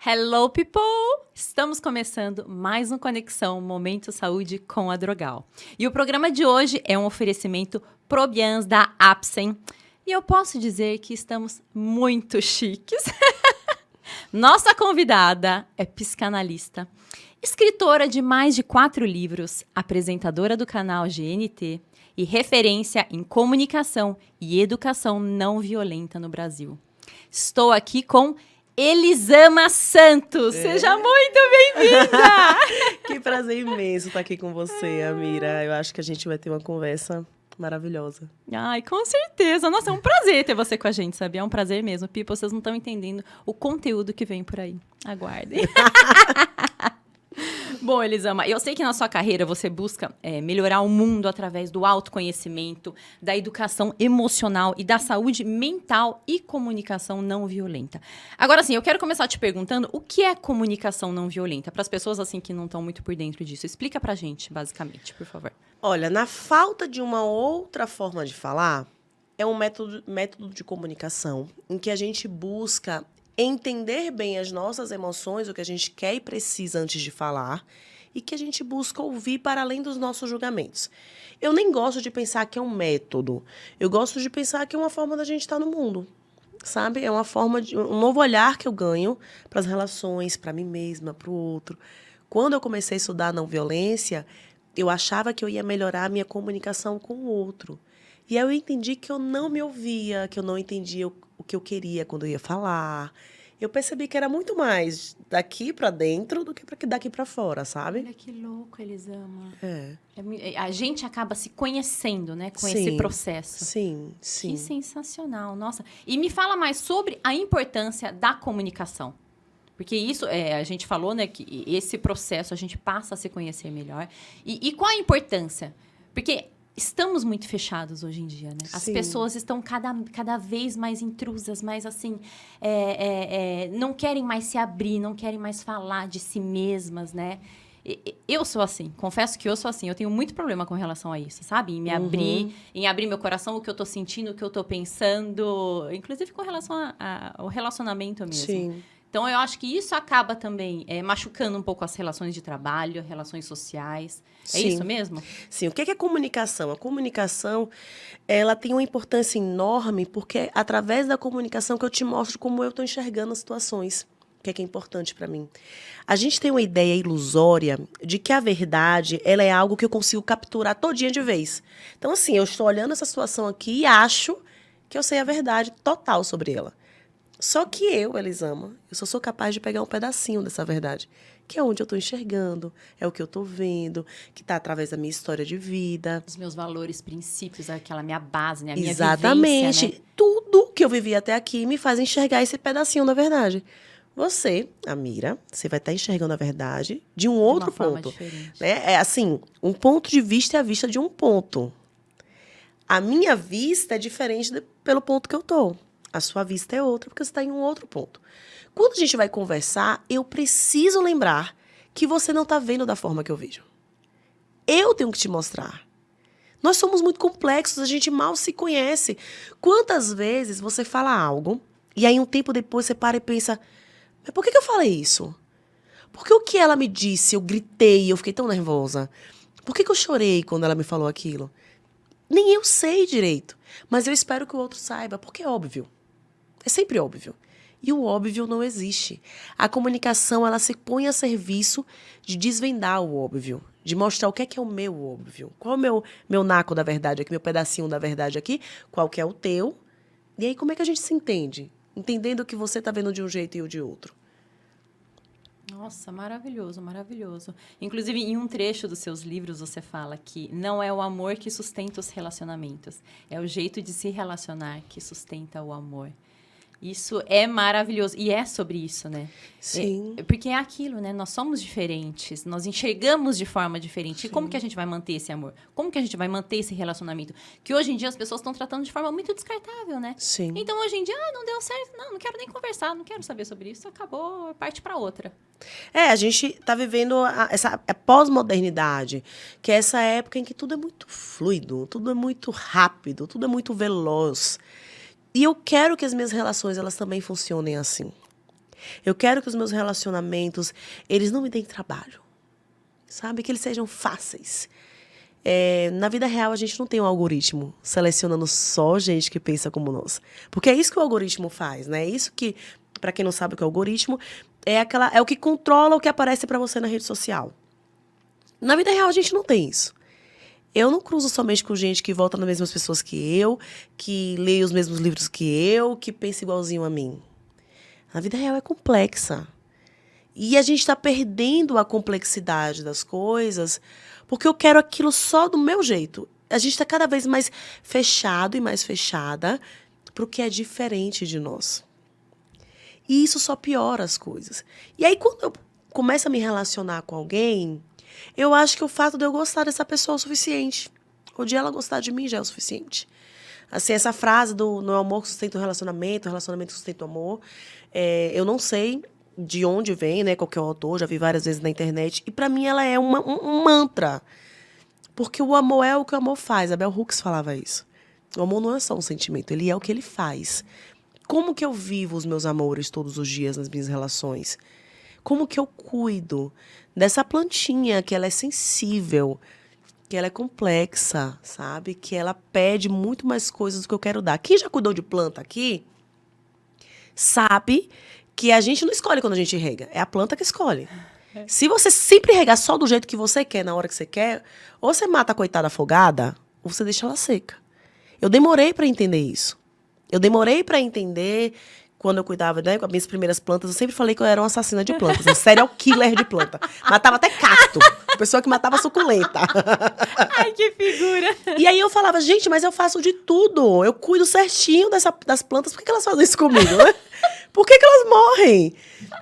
Hello, people! Estamos começando mais um Conexão Momento Saúde com a Drogal. E o programa de hoje é um oferecimento Probians da Apsen. E eu posso dizer que estamos muito chiques. Nossa convidada é psicanalista, escritora de mais de 4 livros, apresentadora do canal GNT e referência em comunicação e educação não violenta no Brasil. Estou aqui com Elisama Santos. Seja muito bem-vinda! Que prazer imenso estar aqui com você, Amira. Eu acho que a gente vai ter uma conversa maravilhosa. Ai, com certeza. Nossa, é um prazer ter você com a gente, sabia? É um prazer mesmo. People, vocês não estão entendendo o conteúdo que vem por aí. Aguardem. Bom, Elisama, eu sei que na sua carreira você busca melhorar o mundo através do autoconhecimento, da educação emocional e da saúde mental e comunicação não violenta. Agora, sim, eu quero começar te perguntando o que é comunicação não violenta? Para as pessoas assim que não estão muito por dentro disso. Explica pra gente, basicamente, por favor. Olha, na falta de uma outra forma de falar, é um método de comunicação em que a gente busca entender bem as nossas emoções, o que a gente quer e precisa antes de falar, e que a gente busca ouvir para além dos nossos julgamentos. Eu nem gosto de pensar que é um método. Eu gosto de pensar que é uma forma da gente estar no mundo, sabe? É uma forma de um novo olhar que eu ganho para as relações, para mim mesma, para o outro. Quando eu comecei a estudar não violência, eu achava que eu ia melhorar a minha comunicação com o outro. E aí eu entendi que eu não me ouvia, que eu não entendia o que eu queria quando eu ia falar. Eu percebi que era muito mais daqui para dentro do que daqui para fora, sabe? Olha que louco, Elisama. É. A gente acaba se conhecendo, né, com Sim, esse processo. Sim, sim. Que sensacional, nossa. E me fala mais sobre a importância da comunicação. Porque isso, a gente falou, né, que esse processo a gente passa a se conhecer melhor. E qual a importância? Porque estamos muito fechados hoje em dia, né? As Sim. pessoas estão cada vez mais intrusas, mais assim, não querem mais se abrir, não querem mais falar de si mesmas, né? Eu sou assim, confesso que eu sou assim. Eu tenho muito problema com relação a isso, sabe? Em me abrir, em abrir meu coração, o que eu tô sentindo, o que eu tô pensando, inclusive com relação ao relacionamento mesmo. Sim. Então, eu acho que isso acaba também machucando um pouco as relações de trabalho, relações sociais. É Sim. isso mesmo? Sim. O que é comunicação? A comunicação, ela tem uma importância enorme porque é através da comunicação que eu te mostro como eu estou enxergando as situações. O que é importante para mim? A gente tem uma ideia ilusória de que a verdade ela é algo que eu consigo capturar todinha de vez. Então, assim, eu estou olhando essa situação aqui e acho que eu sei a verdade total sobre ela. Só que eu, Elisama, eu só sou capaz de pegar um pedacinho dessa verdade, que é onde eu estou enxergando, é o que eu estou vendo, que está através da minha história de vida. Os meus valores, princípios, aquela minha base, né? A minha Exatamente. vivência, né? Tudo que eu vivi até aqui me faz enxergar esse pedacinho da verdade. Você, Amira, você vai estar enxergando a verdade de um outro forma ponto. diferente. Né? É assim, um ponto de vista é a vista de um ponto. A minha vista é diferente pelo ponto que eu estou. A sua vista é outra, porque você está em um outro ponto. Quando a gente vai conversar, eu preciso lembrar que você não está vendo da forma que eu vejo. Eu tenho que te mostrar. Nós somos muito complexos, a gente mal se conhece. Quantas vezes você fala algo, e aí um tempo depois você para e pensa, mas por que eu falei isso? Porque o que ela me disse, eu gritei, eu fiquei tão nervosa. Por que eu chorei quando ela me falou aquilo? Nem eu sei direito, mas eu espero que o outro saiba, porque é óbvio. É sempre óbvio. E o óbvio não existe. A comunicação, ela se põe a serviço de desvendar o óbvio, de mostrar o que é o meu óbvio. Qual é o meu naco da verdade aqui, meu pedacinho da verdade aqui, qual que é o teu. E aí, como é que a gente se entende? Entendendo que você está vendo de um jeito e eu de outro. Nossa, maravilhoso, maravilhoso. Inclusive, em um trecho dos seus livros, você fala que não é o amor que sustenta os relacionamentos, é o jeito de se relacionar que sustenta o amor. Isso é maravilhoso. E é sobre isso, né? Sim. Porque é aquilo, né? Nós somos diferentes, nós enxergamos de forma diferente. Sim. E como que a gente vai manter esse amor? Como que a gente vai manter esse relacionamento? Que hoje em dia as pessoas estão tratando de forma muito descartável, né? Sim. Então, hoje em dia, não deu certo, não quero nem conversar, não quero saber sobre isso, acabou, parte para outra. A gente está vivendo essa pós-modernidade, que é essa época em que tudo é muito fluido, tudo é muito rápido, tudo é muito veloz. E eu quero que as minhas relações, elas também funcionem assim. Eu quero que os meus relacionamentos, eles não me deem trabalho. Sabe? Que eles sejam fáceis. Na vida real, a gente não tem um algoritmo selecionando só gente que pensa como nós. Porque é isso que o algoritmo faz, né? É isso que, para quem não sabe o que é o algoritmo, é o que controla o que aparece para você na rede social. Na vida real, a gente não tem isso. Eu não cruzo somente com gente que volta nas mesmas pessoas que eu, que lê os mesmos livros que eu, que pensa igualzinho a mim. A vida real é complexa. E a gente está perdendo a complexidade das coisas porque eu quero aquilo só do meu jeito. A gente está cada vez mais fechado e mais fechada para o que é diferente de nós. E isso só piora as coisas. E aí, quando eu começo a me relacionar com alguém, eu acho que o fato de eu gostar dessa pessoa é o suficiente. O de ela gostar de mim já é o suficiente. Assim, essa frase do não é o amor que sustenta o relacionamento que sustenta o amor, eu não sei de onde vem, né, qual que é o autor, já vi várias vezes na internet, e para mim ela é um mantra. Porque o amor é o que o amor faz. A Bell Hooks falava isso. O amor não é só um sentimento, ele é o que ele faz. Como que eu vivo os meus amores todos os dias nas minhas relações? Como que eu cuido dessa plantinha que ela é sensível, que ela é complexa, sabe? Que ela pede muito mais coisas do que eu quero dar. Quem já cuidou de planta aqui sabe que a gente não escolhe quando a gente rega. É a planta que escolhe. Se você sempre regar só do jeito que você quer, na hora que você quer, ou você mata a coitada afogada, ou você deixa ela seca. Eu demorei para entender isso. Eu demorei para entender, quando eu cuidava, né, com as minhas primeiras plantas, eu sempre falei que eu era uma assassina de plantas, um serial killer de planta. Matava até cacto. Pessoa que matava suculenta. Ai, que figura. E aí eu falava, gente, mas eu faço de tudo. Eu cuido certinho das plantas. Por que elas fazem isso comigo, né? Por que elas morrem?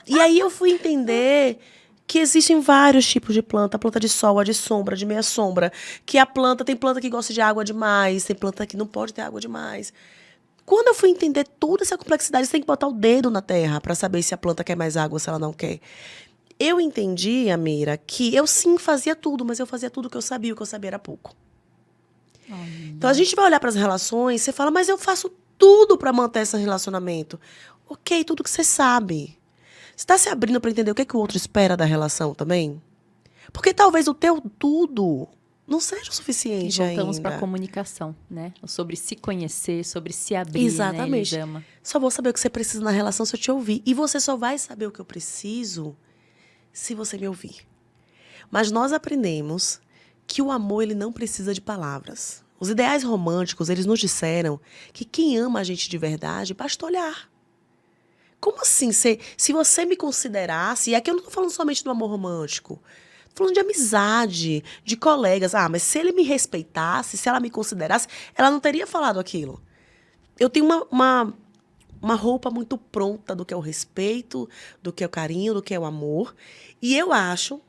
E aí eu fui entender que existem vários tipos de planta. A planta de sol, a de sombra, de meia sombra. Que tem planta que gosta de água demais, tem planta que não pode ter água demais. Quando eu fui entender toda essa complexidade, você tem que botar o dedo na terra para saber se a planta quer mais água ou se ela não quer. Eu entendi, Amira, que eu sim fazia tudo, mas eu fazia tudo que eu sabia, o que eu sabia era pouco. Então a gente vai olhar para as relações, você fala, mas eu faço tudo para manter esse relacionamento. Ok, tudo que você sabe. Você está se abrindo para entender o que o outro espera da relação também? Porque talvez o teu tudo não seja o suficiente ainda. E voltamos para a comunicação, né? Sobre se conhecer, sobre se abrir, exatamente. Né, Elisama? Só vou saber o que você precisa na relação se eu te ouvir. E você só vai saber o que eu preciso se você me ouvir. Mas nós aprendemos que o amor ele não precisa de palavras. Os ideais românticos, eles nos disseram que quem ama a gente de verdade basta olhar. Como assim? Se você me considerasse, e aqui eu não estou falando somente do amor romântico, estou falando de amizade, de colegas. Ah, mas se ele me respeitasse, se ela me considerasse, ela não teria falado aquilo. Eu tenho uma roupa muito pronta do que é o respeito, do que é o carinho, do que é o amor. E eu acho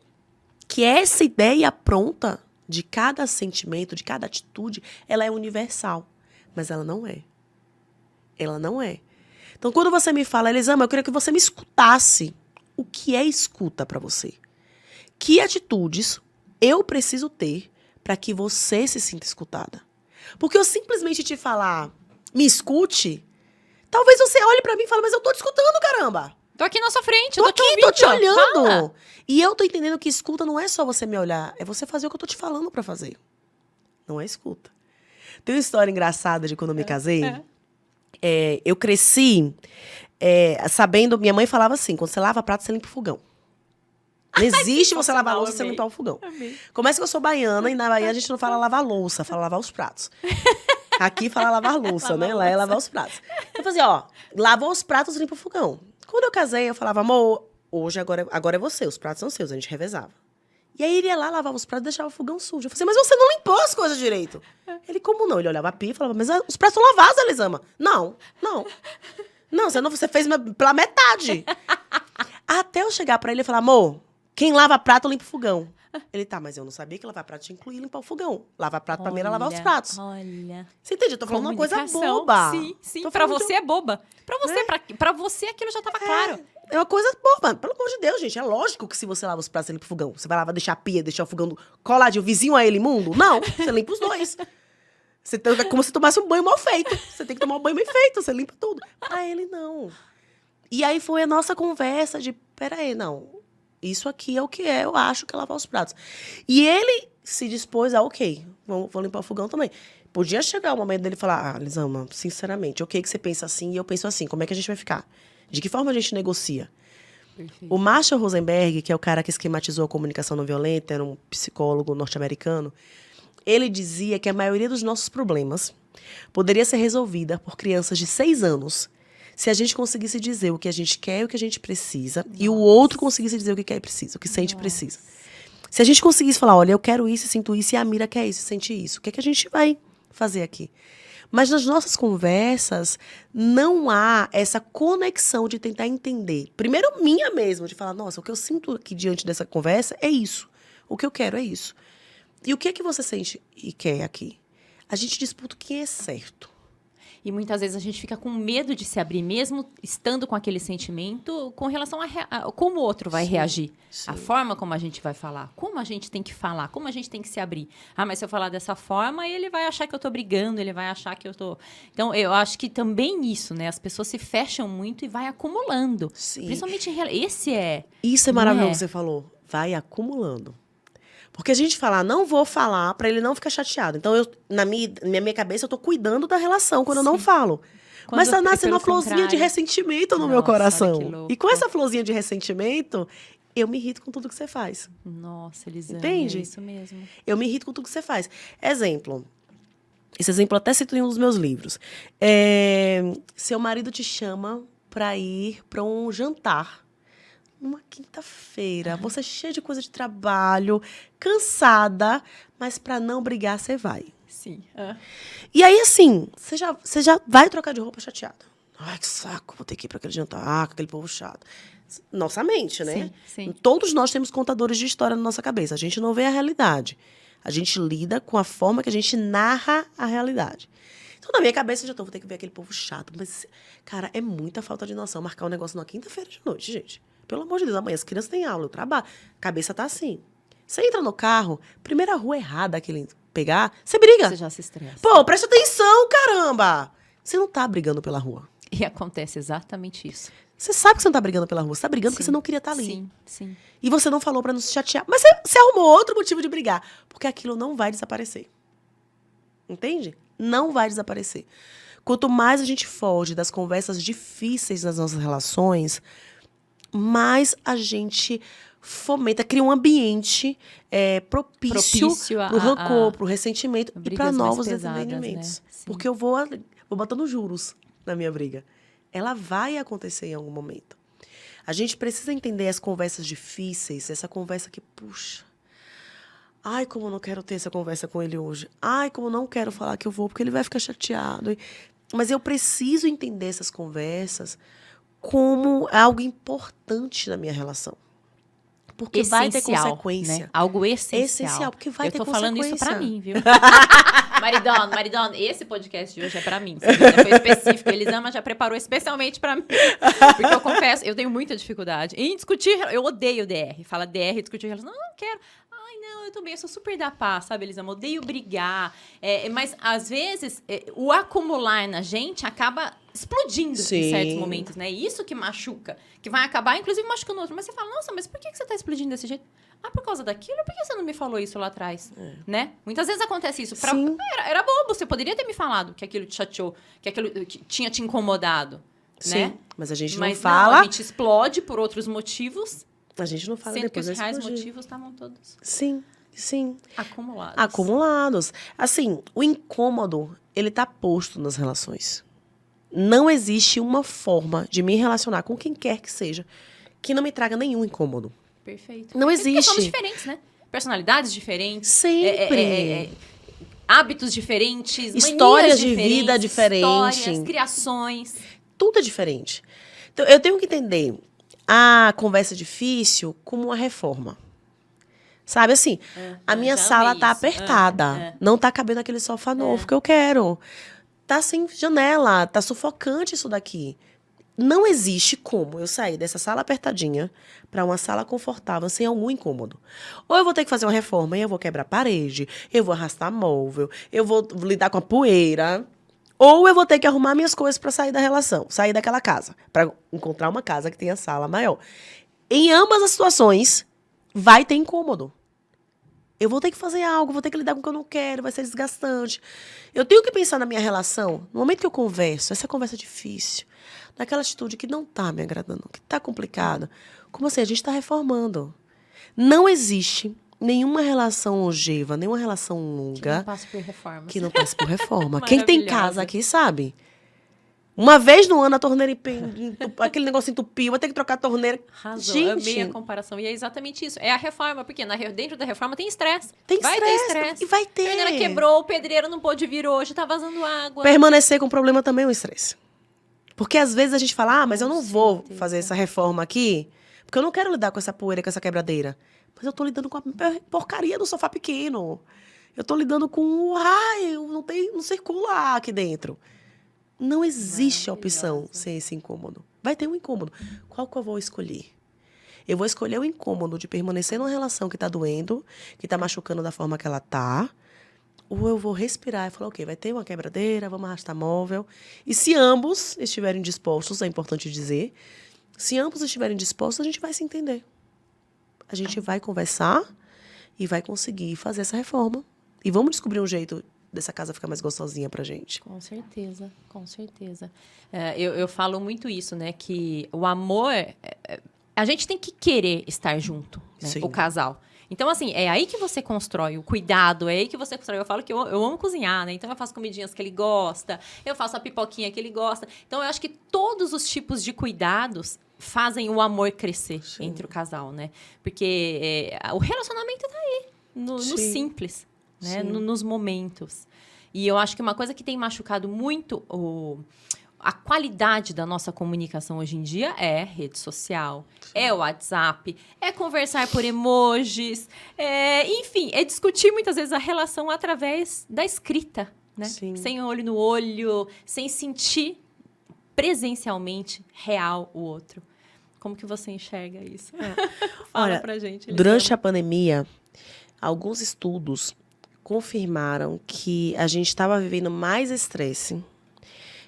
que essa ideia pronta de cada sentimento, de cada atitude, ela é universal. Mas ela não é. Ela não é. Então, quando você me fala, Elisama, eu queria que você me escutasse. O que é escuta para você? Que atitudes eu preciso ter para que você se sinta escutada? Porque eu simplesmente te falar, me escute, talvez você olhe pra mim e fale, mas eu tô te escutando, caramba. Tô aqui na sua frente, tô aqui, tô te olhando. Fala. E eu tô entendendo que escuta não é só você me olhar, é você fazer o que eu tô te falando pra fazer. Não é escuta. Tem uma história engraçada de quando eu me casei. Eu cresci sabendo, minha mãe falava assim, quando você lava prato, você limpa o fogão. Não existe você lavar a louça sem limpar o fogão. Amei. Começa que eu sou baiana e na Bahia a gente não fala lavar louça, fala lavar os pratos. Aqui fala lavar louça, né? Lá é lavar os pratos. Eu fazia, lavou os pratos, limpa o fogão. Quando eu casei, eu falava, amor, hoje agora é você, os pratos são seus, a gente revezava. E aí ele ia lá, lavava os pratos e deixava o fogão sujo. Eu falei, mas você não limpou as coisas direito. Ele, como não? Ele olhava a pia e falava, mas os pratos estão lavados, Elisama. Não. Não, você fez pela metade. Até eu chegar pra ele e falar, amor, quem lava prato limpa o fogão. Ele, tá, mas eu não sabia que lavar prato tinha incluir limpar o fogão. Lavar prato pra mim era lavar os pratos. Olha. Você entende? Eu tô falando uma coisa boba. Sim. Pra você é boba. Pra você aquilo já tava claro. É uma coisa boba. Pelo amor de Deus, gente. É lógico que se você lava os pratos, você limpa o fogão. Você vai lavar, deixar a pia, deixar o fogão coladinho, vizinho a ele imundo? Não. Você limpa os dois. É como se tomasse um banho mal feito. Você tem que tomar um banho bem feito. Você limpa tudo. Pra ele, não. E aí foi a nossa conversa de, peraí, não, isso aqui é o que é, eu acho que é lavar os pratos. E ele se dispôs a, ok, vou limpar o fogão também. Podia chegar o momento dele falar, Lisama, sinceramente, ok que você pensa assim e eu penso assim, como é que a gente vai ficar? De que forma a gente negocia? Perfeito. O Marshall Rosenberg, que é o cara que esquematizou a comunicação não violenta, era um psicólogo norte-americano, ele dizia que a maioria dos nossos problemas poderia ser resolvida por crianças de 6 anos se a gente conseguisse dizer o que a gente quer e o que a gente precisa, e o outro conseguisse dizer o que quer e precisa, o que sente e precisa. Se a gente conseguisse falar, olha, eu quero isso, sinto isso, e a Mira quer isso, sente isso, o que é que a gente vai fazer aqui? Mas nas nossas conversas, não há essa conexão de tentar entender. Primeiro, minha mesmo, de falar, nossa, o que eu sinto aqui diante dessa conversa é isso. O que eu quero é isso. E o que é que você sente e quer aqui? A gente disputa o que é certo. E muitas vezes a gente fica com medo de se abrir, mesmo estando com aquele sentimento, com relação a como o outro vai reagir. Sim. A forma como a gente vai falar, como a gente tem que falar, como a gente tem que se abrir. Ah, mas se eu falar dessa forma, ele vai achar que eu tô brigando, ele vai achar que eu tô... Então, eu acho que também isso, né? As pessoas se fecham muito e vai acumulando. Sim. Principalmente esse é... Isso é maravilhoso que você falou. Vai acumulando. Porque a gente fala, não vou falar para ele não ficar chateado. Então, na minha cabeça, eu tô cuidando da relação quando eu não falo. Mas tá nascendo uma florzinha de ressentimento no meu coração. E com essa florzinha de ressentimento, eu me irrito com tudo que você faz. Nossa, Elisama, entende? É isso mesmo. Eu me irrito com tudo que você faz. Exemplo. Esse exemplo até cito em um dos meus livros. Seu marido te chama para ir para um jantar. Numa quinta-feira, você é cheia de coisa de trabalho, cansada, mas para não brigar, você vai. Sim. E aí, assim, você já vai trocar de roupa chateada. Ai, que saco, vou ter que ir para aquele jantar, com aquele povo chato. Nossa mente, né? Sim, sim. Todos nós temos contadores de história na nossa cabeça. A gente não vê a realidade. A gente lida com a forma que a gente narra a realidade. Então, na minha cabeça, eu já vou ter que ver aquele povo chato. Mas, cara, é muita falta de noção marcar um negócio na quinta-feira de noite, gente. Pelo amor de Deus, amanhã as crianças têm aula, eu trabalho. A cabeça tá assim. Você entra no carro, primeira rua errada que ele pegar, você briga. Você já se estressa. Pô, presta atenção, caramba! Você não tá brigando pela rua. E acontece exatamente isso. Você sabe que você não tá brigando pela rua. Você tá brigando porque Sim. você não queria estar ali. Sim, sim. E você não falou pra não se chatear. Mas você arrumou outro motivo de brigar. Porque aquilo não vai desaparecer. Entende? Não vai desaparecer. Quanto mais a gente foge das conversas difíceis nas nossas relações, mais a gente fomenta, cria um ambiente propício para o rancor, para o ressentimento e para novos desentendimentos. Né? Porque eu vou botando juros na minha briga. Ela vai acontecer em algum momento. A gente precisa entender as conversas difíceis, essa conversa que, puxa, ai, como eu não quero ter essa conversa com ele hoje. Ai, como eu não quero falar que eu vou, porque ele vai ficar chateado. Mas eu preciso entender essas conversas como algo importante na minha relação. Porque essencial, vai ter consequência. Né? Algo essencial. Essencial, porque vai ter consequência. Eu tô falando isso pra mim, viu? Maridona, esse podcast de hoje é pra mim. Foi específico. Elisama já preparou especialmente pra mim. Porque eu confesso, eu tenho muita dificuldade em discutir. Eu odeio DR. Fala DR, discutir relação. Não quero. Não, eu também, eu sou super da paz, sabe, Elisama? Odeio brigar. Mas, às vezes, o acumular na gente acaba explodindo em certos momentos, né? Isso que machuca, que vai acabar, inclusive, machucando o outro. Mas você fala, nossa, mas por que você tá explodindo desse jeito? Ah, por causa daquilo? Por que você não me falou isso lá atrás? Né? Muitas vezes acontece isso. Era bobo, você poderia ter me falado que aquilo te chateou, que aquilo que tinha te incomodado. Sim, né? Mas a gente não fala. Não, a gente explode por outros motivos. A gente não fala sendo depois. Sendo que os reais motivos estavam todos... Sim. Acumulados. Assim, o incômodo, ele tá posto nas relações. Não existe uma forma de me relacionar com quem quer que seja que não me traga nenhum incômodo. Perfeito. Não existe. Porque somos diferentes, né? Personalidades diferentes. Sempre. Hábitos diferentes. Histórias de vida diferentes. Histórias, criações. Tudo é diferente. Então, eu tenho que entender a conversa difícil como uma reforma. Sabe assim, a minha sala tá apertada. Não tá cabendo aquele sofá novo que eu quero. Tá sem janela, tá sufocante isso daqui. Não existe como eu sair dessa sala apertadinha para uma sala confortável sem algum incômodo. Ou eu vou ter que fazer uma reforma e eu vou quebrar a parede, eu vou arrastar móvel, eu vou lidar com a poeira. Ou eu vou ter que arrumar minhas coisas para sair da relação, sair daquela casa, para encontrar uma casa que tenha sala maior. Em ambas as situações, vai ter incômodo. Eu vou ter que fazer algo, vou ter que lidar com o que eu não quero, vai ser desgastante. Eu tenho que pensar na minha relação, no momento que eu converso, essa conversa é difícil, naquela atitude que não está me agradando, que está complicada. Como assim? A gente está reformando. Não existe nenhuma relação longeva, nenhuma relação longa Que não passa por reforma. que não passe por reforma. Quem tem casa aqui sabe. Uma vez no ano a torneira aquele negócio entupiu, vai ter que trocar a torneira. Arrasou, Gente, amei a comparação. E é exatamente isso. É a reforma, porque dentro da reforma tem estresse. tem Vai ter estresse. E vai A torneira ter. quebrou, o pedreiro não pôde vir hoje, tá vazando água. Permanecer com o problema também é um estresse. Porque às vezes a gente fala, mas eu não Com vou certeza. fazer essa reforma aqui, porque eu não quero lidar com essa poeira, com essa quebradeira. Mas eu tô lidando com a porcaria do sofá pequeno. Eu tô lidando com o raio, não circula ar aqui dentro. Não existe a opção sem esse incômodo. Vai ter um incômodo. Qual que eu vou escolher? Eu vou escolher o incômodo de permanecer numa relação que tá doendo, que tá machucando da forma que ela tá, ou eu vou respirar e falar, ok, vai ter uma quebradeira, vamos arrastar móvel. E se ambos estiverem dispostos, é importante dizer, se ambos estiverem dispostos, a gente vai se entender. A gente vai conversar e vai conseguir fazer essa reforma. E vamos descobrir um jeito dessa casa ficar mais gostosinha pra gente. Com certeza, com certeza. Eu falo muito isso, né? Que o amor... a gente tem que querer estar junto, né? Sim. O casal. Então, assim, é aí que você constrói o cuidado, é aí que você constrói. Eu falo que eu amo cozinhar, né? Então, eu faço comidinhas que ele gosta, eu faço a pipoquinha que ele gosta. Então, eu acho que todos os tipos de cuidados fazem o amor crescer entre o casal, né? Porque o relacionamento tá aí, no simples, né? Nos momentos. E eu acho que uma coisa que tem machucado muito a qualidade da nossa comunicação hoje em dia é rede social, é o WhatsApp, é conversar por emojis, enfim, é discutir muitas vezes a relação através da escrita, né? Sim. Sem olho no olho, sem sentir presencialmente real o outro. Como que você enxerga isso? Fala Olha, pra gente. durante a pandemia, alguns estudos confirmaram que a gente estava vivendo mais estresse,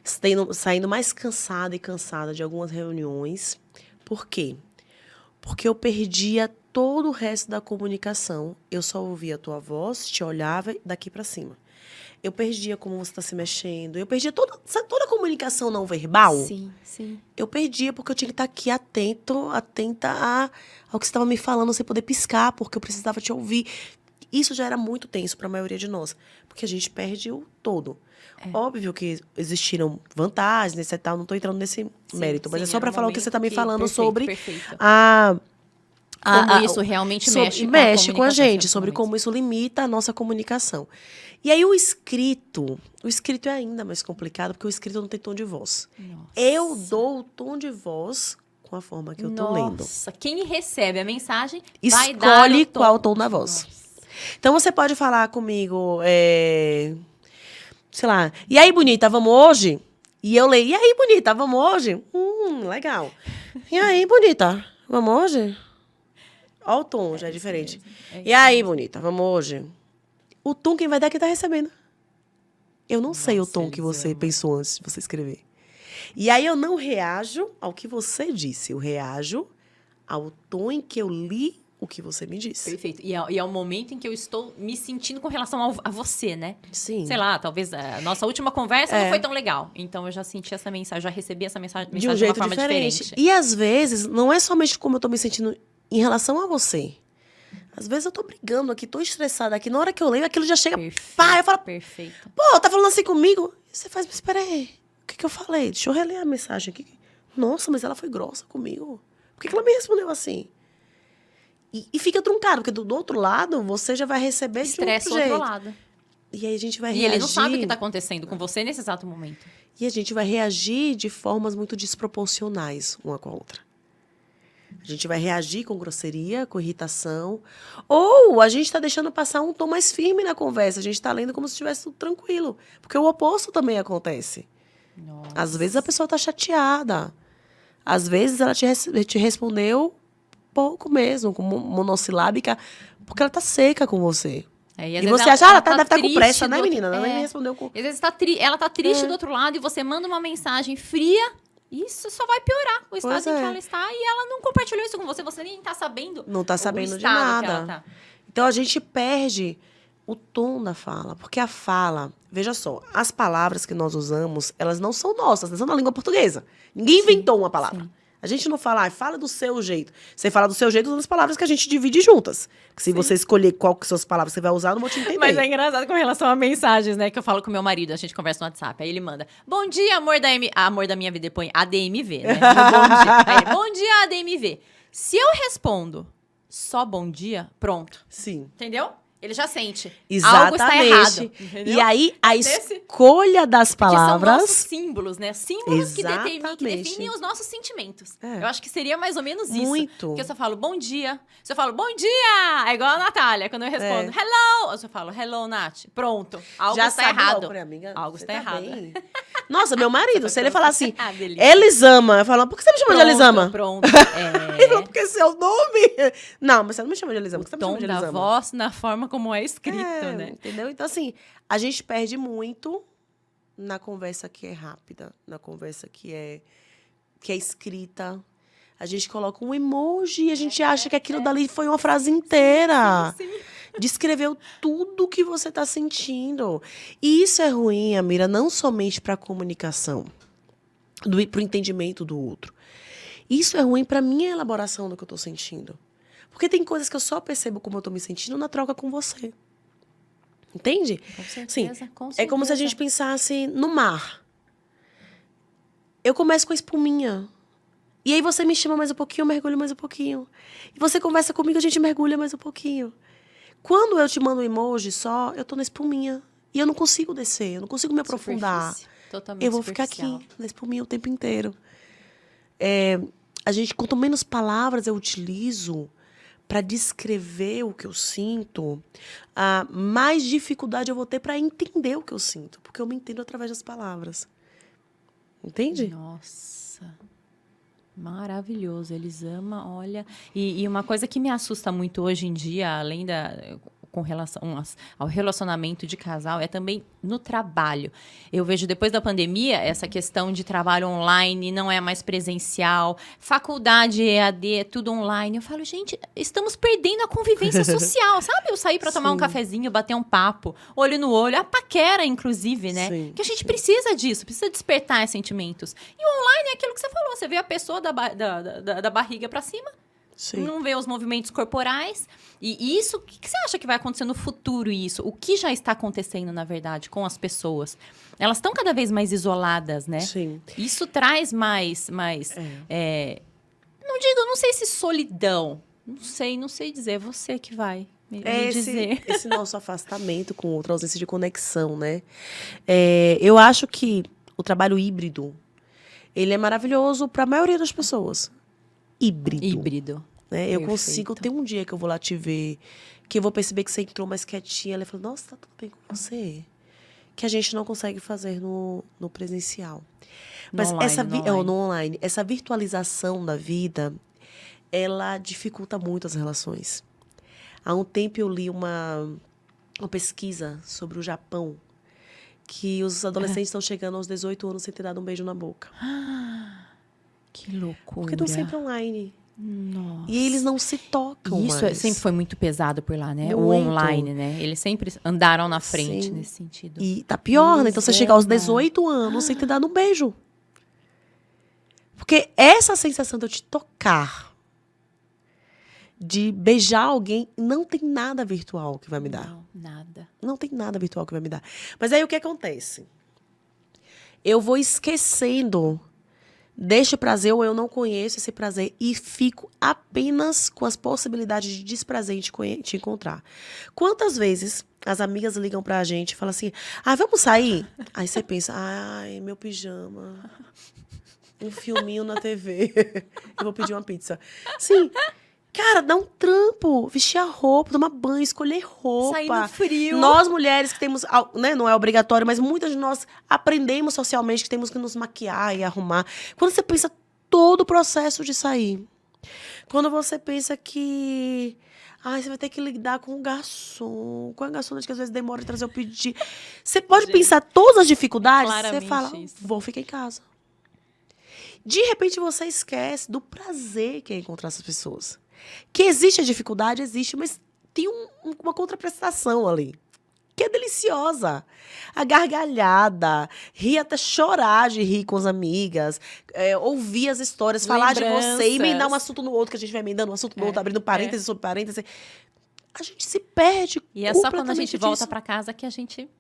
saindo mais cansada e cansada de algumas reuniões. Por quê? Porque eu perdia todo o resto da comunicação. Eu só ouvia a tua voz, te olhava daqui para cima. Eu perdia como você está se mexendo. Eu perdia toda a comunicação não verbal. Sim, sim. Eu perdia porque eu tinha que estar aqui atenta ao que você estava me falando, sem poder piscar, porque eu precisava te ouvir. Isso já era muito tenso para a maioria de nós, porque a gente perde o todo. Óbvio que existiram vantagens, nesse tal, não estou entrando nesse mérito, mas é só para falar o que você está me falando sobre como isso realmente mexe com a gente, sobre como isso limita a nossa comunicação. E aí o escrito é ainda mais complicado, porque o escrito não tem tom de voz. Nossa. Eu dou o tom de voz com a forma que eu tô lendo. Nossa, quem recebe a mensagem vai dar Escolhe qual o tom da voz. Nossa. Então você pode falar comigo, sei lá, e aí, bonita, vamos hoje? E eu leio, e aí, bonita, vamos hoje? Legal. E aí, bonita, vamos hoje? Olha o tom, já é diferente. E aí, bonita, vamos hoje? O tom quem vai dar é quem tá recebendo. Eu não sei o tom que você pensou antes de você escrever. E aí eu não reajo ao que você disse, eu reajo ao tom em que eu li o que você me disse. Perfeito. E é o momento em que eu estou me sentindo com relação a você, né? Sim. Sei lá, talvez a nossa última conversa não foi tão legal. Então eu já senti essa mensagem, já recebi essa mensagem De um jeito uma forma diferente. E às vezes, não é somente como eu tô me sentindo em relação a você. Às vezes eu tô brigando aqui, tô estressada aqui. Na hora que eu leio, aquilo já chega. Perfeito, Pá, eu falo, perfeito. pô, tá falando assim comigo? E você faz, mas espera aí. O que eu falei? Deixa eu reler a mensagem aqui. Nossa, mas ela foi grossa comigo. Por que ela me respondeu assim? E fica truncado, porque do outro lado, você já vai receber Estresse de outro jeito. lado. E aí a gente vai E reagir. ele não sabe o que tá acontecendo com você nesse exato momento. E a gente vai reagir de formas muito desproporcionais uma com a outra. A gente vai reagir com grosseria, com irritação. Ou a gente está deixando passar um tom mais firme na conversa. A gente está lendo como se estivesse tudo tranquilo. Porque o oposto também acontece. Nossa. Às vezes a pessoa está chateada. Às vezes ela te respondeu pouco mesmo, como monossilábica, porque ela está seca com você. Aí, às E vezes, você acha, ela deve estar com triste pressa, né, do outro- menina? Ela nem É. respondeu com... Às vezes ela tá triste do outro lado e você manda uma mensagem fria, isso só vai piorar o estado Pois em que é. ela está e ela não compartilhou isso com você, você nem tá sabendo Não tá o sabendo de estado que ela nada. tá. Então, a gente perde o tom da fala. Porque a fala... Veja só, as palavras que nós usamos, elas não são nossas, não são da língua portuguesa. Ninguém inventou uma palavra. sim. A gente não fala, fala do seu jeito. Você fala do seu jeito usando as palavras que a gente divide juntas. Porque se você escolher qual que são as palavras que você vai usar, eu não vou te entender. Mas é engraçado com relação a mensagens, né? Que eu falo com meu marido, a gente conversa no WhatsApp. Aí ele manda, bom dia, amor da amor da minha vida. Ele põe ADMV, né? No bom dia. Aí, bom dia, ADMV. Se eu respondo só bom dia, pronto. Sim. Entendeu? Ele já sente. Exatamente. Algo está errado. Entendeu? E aí, a Desse- escolha das Porque são palavras... nossos símbolos, né? Símbolos que Exatamente. definem os nossos sentimentos. É. Eu acho que seria mais ou menos isso. Muito. Porque eu só falo bom dia. Se eu falo bom dia, é igual a Natália, quando eu respondo hello. Eu só falo hello, Nath. Pronto. Algo já está sabe errado. logo, né, amiga? Algo Você está tá errado. bem? Nossa, meu marido, se ele falar assim, Ah, delícia. Elisama, eu falo, por que você me chama de Elisama? Pronto. Ele falou, É. porque é seu nome. Não, mas você não me chama de Elisama, por que você me Tom chama de da Elisama? voz na forma como é escrito, né? Entendeu? Então, assim, a gente perde muito na conversa que é rápida, na conversa que é escrita. A gente coloca um emoji e a gente acha que aquilo dali foi uma frase inteira. Sim. Descreveu tudo que você está sentindo. E isso é ruim, Amira, não somente para a comunicação, para o entendimento do outro. Isso é ruim para a minha elaboração do que eu estou sentindo. Porque tem coisas que eu só percebo como eu estou me sentindo na troca com você. Entende? Com certeza, Sim, com é como se a certeza. gente pensasse no mar. Eu começo com a espuminha. E aí você me chama mais um pouquinho, eu mergulho mais um pouquinho. E você conversa comigo, a gente mergulha mais um pouquinho. Quando eu te mando um emoji só, eu tô na espuminha. E eu não consigo descer, eu não consigo me aprofundar. Superfície, totalmente Eu vou ficar superficial. aqui, na espuminha o tempo inteiro. A gente, quanto menos palavras eu utilizo para descrever o que eu sinto, mais dificuldade eu vou ter para entender o que eu sinto. Porque eu me entendo através das palavras. Entende? Nossa, maravilhoso. Elisama, olha. E uma coisa que me assusta muito hoje em dia, além com relação ao relacionamento de casal, é também no trabalho. Eu vejo depois da pandemia essa questão de trabalho online, não é mais presencial, faculdade EAD, é tudo online. Eu falo, gente, estamos perdendo a convivência social, sabe? Eu sair para tomar um Sim. cafezinho, bater um papo, olho no olho, a paquera, inclusive, né? Sim, Que a gente precisa disso, precisa despertar sentimentos. E o online é aquilo que você falou, você vê a pessoa da barriga para cima, Sim. não vê os movimentos corporais. E isso, o que você acha que vai acontecer no futuro isso? O que já está acontecendo, na verdade, com as pessoas? Elas estão cada vez mais isoladas, né? Sim. Isso traz mais não sei se solidão. Não sei dizer. Você que vai me dizer. Esse nosso afastamento com outra ausência de conexão, né? Eu acho que o trabalho híbrido, ele é maravilhoso para a maioria das pessoas. Híbrido. Né? Eu Perfeito. consigo ter um dia que eu vou lá te ver, que eu vou perceber que você entrou mais quietinha. Ela falou, nossa, tá tudo bem com você. Que a gente não consegue fazer no presencial. Mas no online, essa virtualização da vida, ela dificulta muito as relações. Há um tempo eu li uma pesquisa sobre o Japão, que os adolescentes estão chegando aos 18 anos sem ter dado um beijo na boca. Que loucura. Porque estão sempre online. Nossa. E eles não se tocam Isso mais. sempre foi muito pesado por lá, né? O Muito. online, né? Eles sempre andaram na frente Sim. nesse sentido. E tá pior, né? Então você chegar aos Elisama. 18 anos sem ter dado um beijo. Porque essa sensação de eu te tocar, de beijar alguém, não tem nada virtual que vai me dar. Não, nada. Não tem nada virtual que vai me dar. Mas aí o que acontece? Eu vou esquecendo deste prazer, ou eu não conheço esse prazer, e fico apenas com as possibilidades de desprazer em te encontrar. Quantas vezes as amigas ligam pra gente e falam assim, vamos sair? Aí você pensa, ai, meu pijama, um filminho na TV, eu vou pedir uma pizza. Sim. Cara, dá um trampo, vestir a roupa, tomar banho, escolher roupa. Sair no frio. Nós, mulheres, que temos, né, não é obrigatório, mas muitas de nós aprendemos socialmente que temos que nos maquiar e arrumar. Quando você pensa todo o processo de sair, Quando você pensa que... Ai, você vai ter que lidar com o garçom. Com a garçonete que às vezes demora de trazer o pedido. Você pode Gente, pensar todas as dificuldades. Você claramente fala, isso. vou ficar em casa. De repente você esquece do prazer que é encontrar essas pessoas. Que existe a dificuldade, existe, mas tem uma contraprestação ali. Que é deliciosa. A gargalhada, rir até chorar de rir com as amigas, ouvir as histórias, falar de você, emendar um assunto no outro, que a gente vai emendando um assunto no outro, abrindo parênteses sobre parênteses. A gente se perde E é só quando a gente completamente volta disso. pra casa que a gente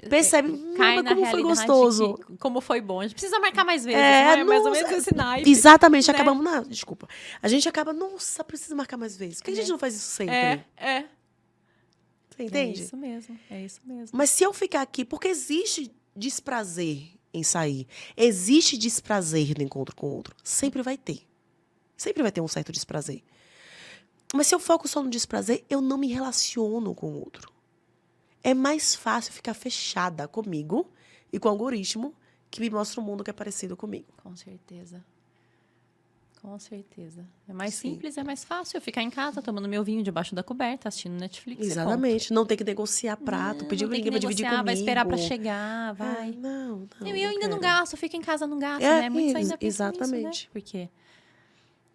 Percebe, cai mas na como foi realidade gostoso. como foi bom. A gente precisa marcar mais vezes, não é? Mais ou menos esse naipe. Exatamente, né? acabamos na... Desculpa. A gente acaba, nossa, precisa marcar mais vezes. Por que a gente não faz isso sempre? Você entende? É isso mesmo, é isso mesmo. Mas se eu ficar aqui, porque existe desprazer em sair, existe desprazer no encontro com o outro, sempre vai ter. Sempre vai ter um certo desprazer. Mas se eu foco só no desprazer, eu não me relaciono com o outro. É mais fácil ficar fechada comigo e com o algoritmo que me mostra um mundo que é parecido comigo. Com certeza. Com certeza. É mais Sim. simples, é mais fácil eu ficar em casa tomando meu vinho debaixo da coberta, assistindo Netflix. Exatamente. Não tem que negociar prato, pedir Não pra tem que ninguém pra dividir negociar, comigo. vai esperar pra chegar, vai. Não. Eu ainda não quero. gasto, eu fico em casa, não gasto, né? Muitos ainda pensam nisso, né? exatamente. Porque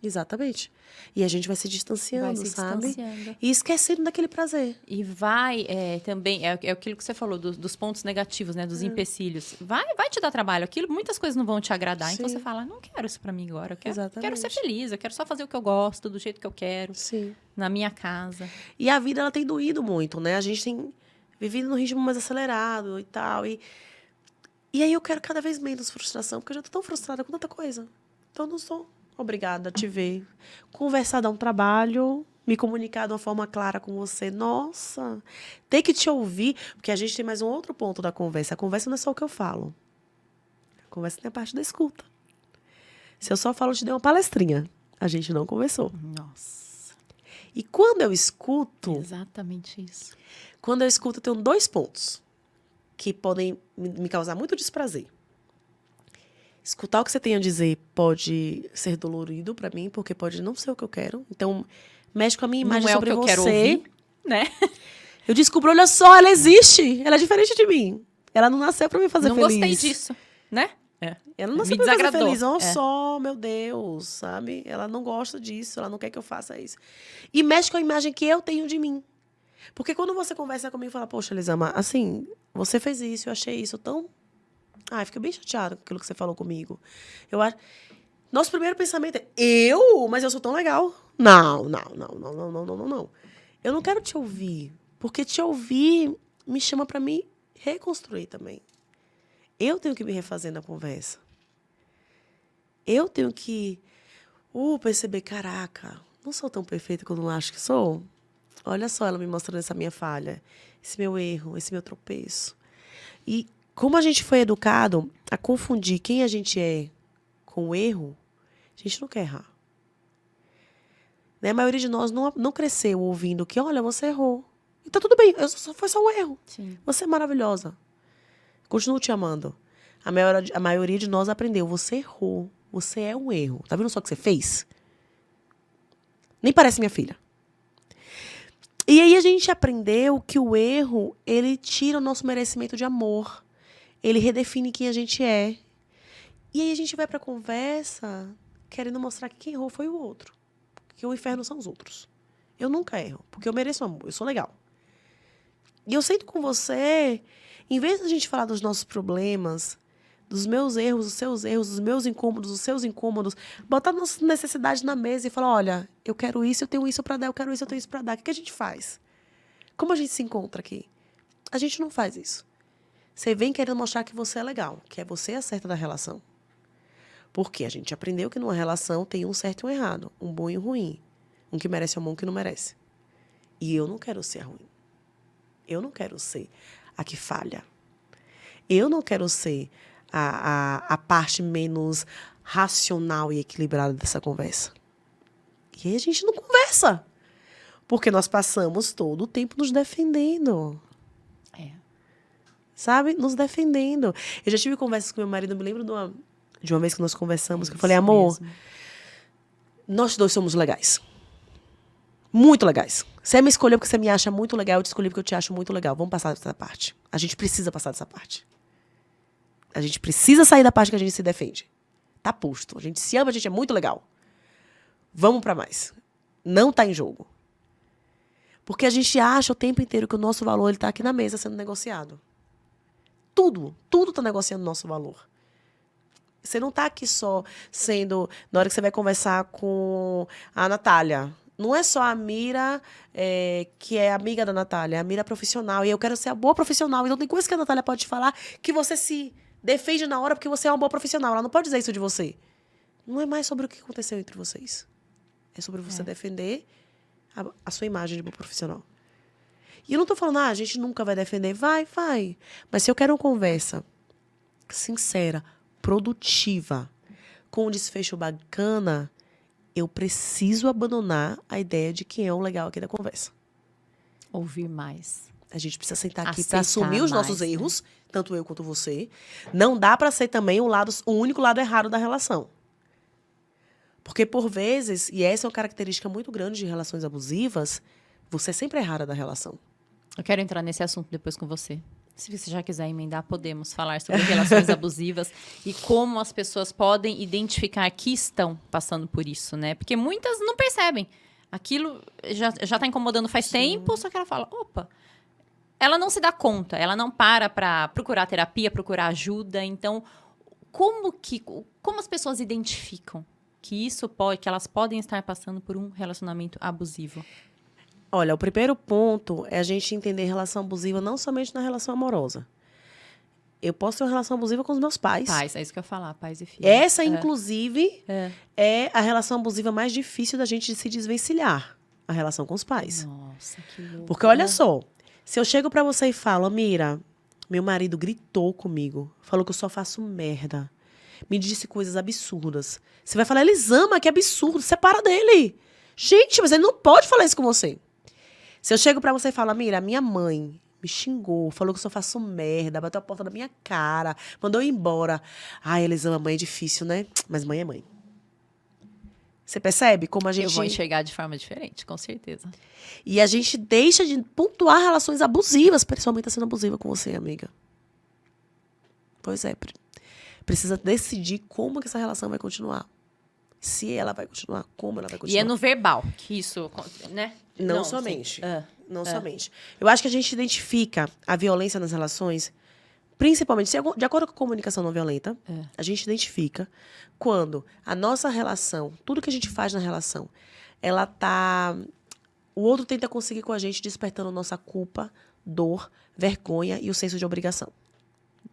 Exatamente. E a gente vai se distanciando, vai se sabe? distanciando. E esquecendo daquele prazer. E vai também, é aquilo que você falou, dos pontos negativos, né? Dos empecilhos. Vai te dar trabalho. Muitas coisas não vão te agradar. Então Sim. você fala, não quero isso pra mim agora. Eu quero ser Exatamente. feliz, eu quero só fazer o que eu gosto, do jeito que eu quero, Sim. na minha casa. E a vida, ela tem doído muito, né? A gente tem vivido num ritmo mais acelerado e tal. E aí eu quero cada vez menos frustração, porque eu já tô tão frustrada com tanta coisa. Então eu não sou obrigada a te ver. Conversar dá um trabalho, me comunicar de uma forma clara com você. Nossa, ter que te ouvir, porque a gente tem mais um outro ponto da conversa. A conversa não é só o que eu falo. A conversa tem a parte da escuta. Se eu só falo, eu te dei uma palestrinha. A gente não conversou. Nossa, E quando eu escuto, exatamente isso. eu tenho 2 pontos que podem me causar muito desprazer. Escutar o que você tem a dizer pode ser dolorido pra mim, porque pode não ser o que eu quero. Então, mexe com a minha imagem Não é sobre o que eu você. quero ouvir, né? Eu descubro, olha só, ela existe. Ela é diferente de mim. Ela não nasceu pra me fazer Não feliz. gostei disso, né? Ela não nasceu Me pra me fazer desagradou. feliz. Olha só, meu Deus, sabe? Ela não gosta disso, ela não quer que eu faça isso. E mexe com a imagem que eu tenho de mim. Porque quando você conversa comigo e fala, poxa, Elisama, assim, você fez isso, eu achei isso tão... Ai, fiquei bem chateada com aquilo que você falou comigo. Eu acho... Nosso primeiro pensamento é, mas eu sou tão legal. Não. Eu não quero te ouvir. Porque te ouvir me chama pra me reconstruir também. Eu tenho que me refazer na conversa. Eu tenho que perceber, caraca, não sou tão perfeita quando eu acho que sou. Olha só ela me mostrando essa minha falha, esse meu erro, esse meu tropeço. E como a gente foi educado a confundir quem a gente é com o erro, a gente não quer errar. Né? A maioria de nós não cresceu ouvindo que, olha, você errou. E tá tudo bem, foi só um erro. Sim. Você é maravilhosa. Continuo te amando. A maioria de nós aprendeu, você errou. Você é um erro. Tá vendo só o que você fez? Nem parece minha filha. E aí a gente aprendeu que o erro, ele tira o nosso merecimento de amor. Ele redefine quem a gente é. E aí a gente vai pra conversa querendo mostrar que quem errou foi o outro. Que o inferno são os outros. Eu nunca erro, porque eu mereço amor, eu sou legal. E eu sento com você, em vez de a gente falar dos nossos problemas, dos meus erros, dos seus erros, dos meus incômodos, dos seus incômodos, botar nossas necessidades na mesa e falar, olha, eu quero isso, eu tenho isso pra dar, eu quero isso, eu tenho isso pra dar. O que a gente faz? Como a gente se encontra aqui? A gente não faz isso. Você vem querendo mostrar que você é legal, que é você a certa da relação. Porque a gente aprendeu que numa relação tem um certo e um errado, um bom e um ruim. Um que merece amor, um que não merece. E eu não quero ser ruim. Eu não quero ser a que falha. Eu não quero ser a parte menos racional e equilibrada dessa conversa. E aí a gente não conversa. Porque nós passamos todo o tempo nos defendendo. Sabe? Nos defendendo. Eu já tive conversas com meu marido, eu me lembro de uma vez que nós conversamos, que eu falei, amor, Nós dois somos legais. Muito legais. Você me escolheu porque você me acha muito legal, eu te escolhi porque eu te acho muito legal. Vamos passar dessa parte. A gente precisa passar dessa parte. A gente precisa sair da parte que a gente se defende. Tá posto. A gente se ama, a gente é muito legal. Vamos pra mais. Não tá em jogo. Porque a gente acha o tempo inteiro que o nosso valor ele tá aqui na mesa sendo negociado. Tudo tá negociando o nosso valor. Você não tá aqui só sendo... Na hora que você vai conversar com a Natália... Não é só a Mira, que é amiga da Natália, é a Mira profissional. E eu quero ser a boa profissional. Então tem coisas que a Natália pode te falar que você se defende na hora porque você é uma boa profissional. Ela não pode dizer isso de você. Não é mais sobre o que aconteceu entre vocês. É sobre você defender a sua imagem de boa profissional. E eu não tô falando, a gente nunca vai defender. Vai. Mas se eu quero uma conversa sincera, produtiva, com um desfecho bacana... eu preciso abandonar a ideia de quem é o legal aqui da conversa. Ouvir mais. A gente precisa sentar aqui Aceitar para assumir os mais, nossos né? erros, tanto eu quanto você. Não dá para ser também o único lado errado da relação. Porque, por vezes, e essa é uma característica muito grande de relações abusivas, você sempre é errada da relação. Eu quero entrar nesse assunto depois com você. Se você já quiser emendar, podemos falar sobre relações abusivas e como as pessoas podem identificar que estão passando por isso, né? Porque muitas não percebem. Aquilo já está incomodando faz tempo, só que ela fala, opa, ela não se dá conta, ela não para procurar terapia, procurar ajuda. Então, como as pessoas identificam que elas podem estar passando por um relacionamento abusivo? Olha, o primeiro ponto é a gente entender relação abusiva não somente na relação amorosa. Eu posso ter uma relação abusiva com os meus pais. Pais, é isso que eu ia falar, pais e filhos. Essa, inclusive, é a relação abusiva mais difícil da gente se desvencilhar. A relação com os pais. Nossa, que louco. Porque olha só, se eu chego pra você e falo, Mira, meu marido gritou comigo, falou que eu só faço merda, me disse coisas absurdas. Você vai falar, Elisama, que absurdo, separa dele. Gente, mas ele não pode falar isso com você. Se eu chego pra você e falo, Mira, minha mãe me xingou, falou que eu só faço merda, bateu a porta na minha cara, mandou eu ir embora. Ai, Elisama, mãe é difícil, né? Mas mãe é mãe. Você percebe como a gente... Eu vou enxergar de forma diferente, com certeza. E a gente deixa de pontuar relações abusivas. Pessoalmente tá sendo abusiva com você, amiga. Pois é. Precisa decidir como que essa relação vai continuar. Se ela vai continuar, como ela vai continuar. E é no verbal que isso, né? Não somente. Não somente. Eu acho que a gente identifica a violência nas relações, principalmente, de acordo com a comunicação não violenta, a gente identifica quando a nossa relação, tudo que a gente faz na relação, ela tá... O outro tenta conseguir com a gente, despertando nossa culpa, dor, vergonha e o senso de obrigação.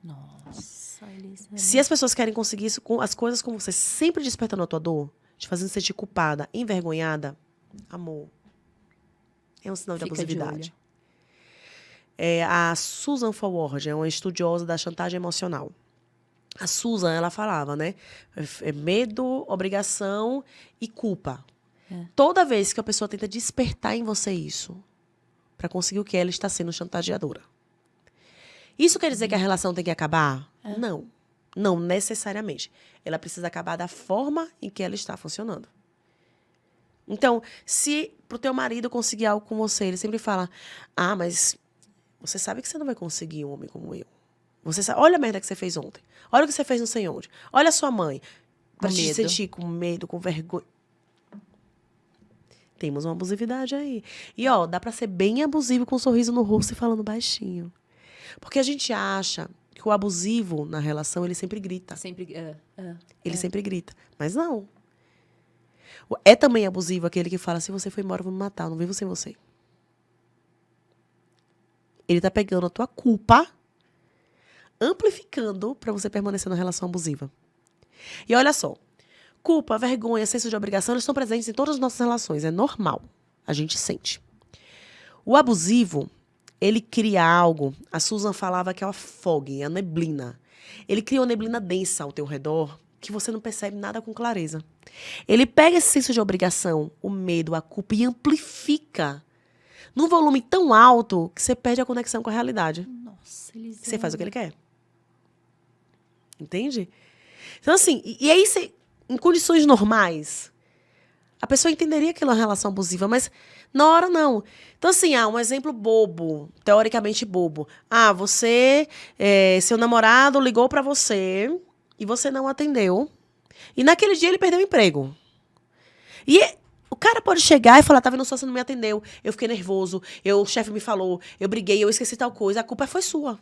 Nossa, Elisa. Se as pessoas querem conseguir isso, com as coisas com você sempre despertando a tua dor, te fazendo sentir culpada, envergonhada, amor, é um sinal de abusividade. A Susan Forward é uma estudiosa da chantagem emocional. A Susan, ela falava, né? Medo, obrigação e culpa. Toda vez que a pessoa tenta despertar em você isso, para conseguir o que ela está sendo chantageadora. Isso quer dizer que a relação tem que acabar? Não. Não necessariamente. Ela precisa acabar da forma em que ela está funcionando. Então, se pro teu marido conseguir algo com você, ele sempre fala, mas você sabe que você não vai conseguir um homem como eu. Você sabe, olha a merda que você fez ontem. Olha o que você fez não sei onde. Olha a sua mãe. Para te sentir com medo, com vergonha. Temos uma abusividade aí. E, dá para ser bem abusivo com um sorriso no rosto e falando baixinho. Porque a gente acha que o abusivo na relação, ele sempre grita. Ele sempre grita. Mas não. É também abusivo aquele que fala, se você for embora, eu vou me matar, eu não vivo sem você. Ele tá pegando a tua culpa, amplificando para você permanecer na relação abusiva. E olha só, culpa, vergonha, senso de obrigação, eles estão presentes em todas as nossas relações. É normal. A gente sente. O abusivo, ele cria algo, a Susan falava que é a fog, a neblina. Ele cria uma neblina densa ao teu redor, que você não percebe nada com clareza. Ele pega esse senso de obrigação, o medo, a culpa e amplifica num volume tão alto que você perde a conexão com a realidade. Nossa, Elisama. Você faz o que ele quer. Entende? Então, assim, e aí você, em condições normais, A pessoa entenderia aquilo é uma relação abusiva, mas na hora não. Então, assim, um exemplo bobo, teoricamente bobo. Seu namorado ligou pra você e você não atendeu. E naquele dia ele perdeu o emprego. E o cara pode chegar e falar, tá vendo só, você não me atendeu, eu fiquei nervoso, o chefe me falou, eu briguei, eu esqueci tal coisa, a culpa foi sua.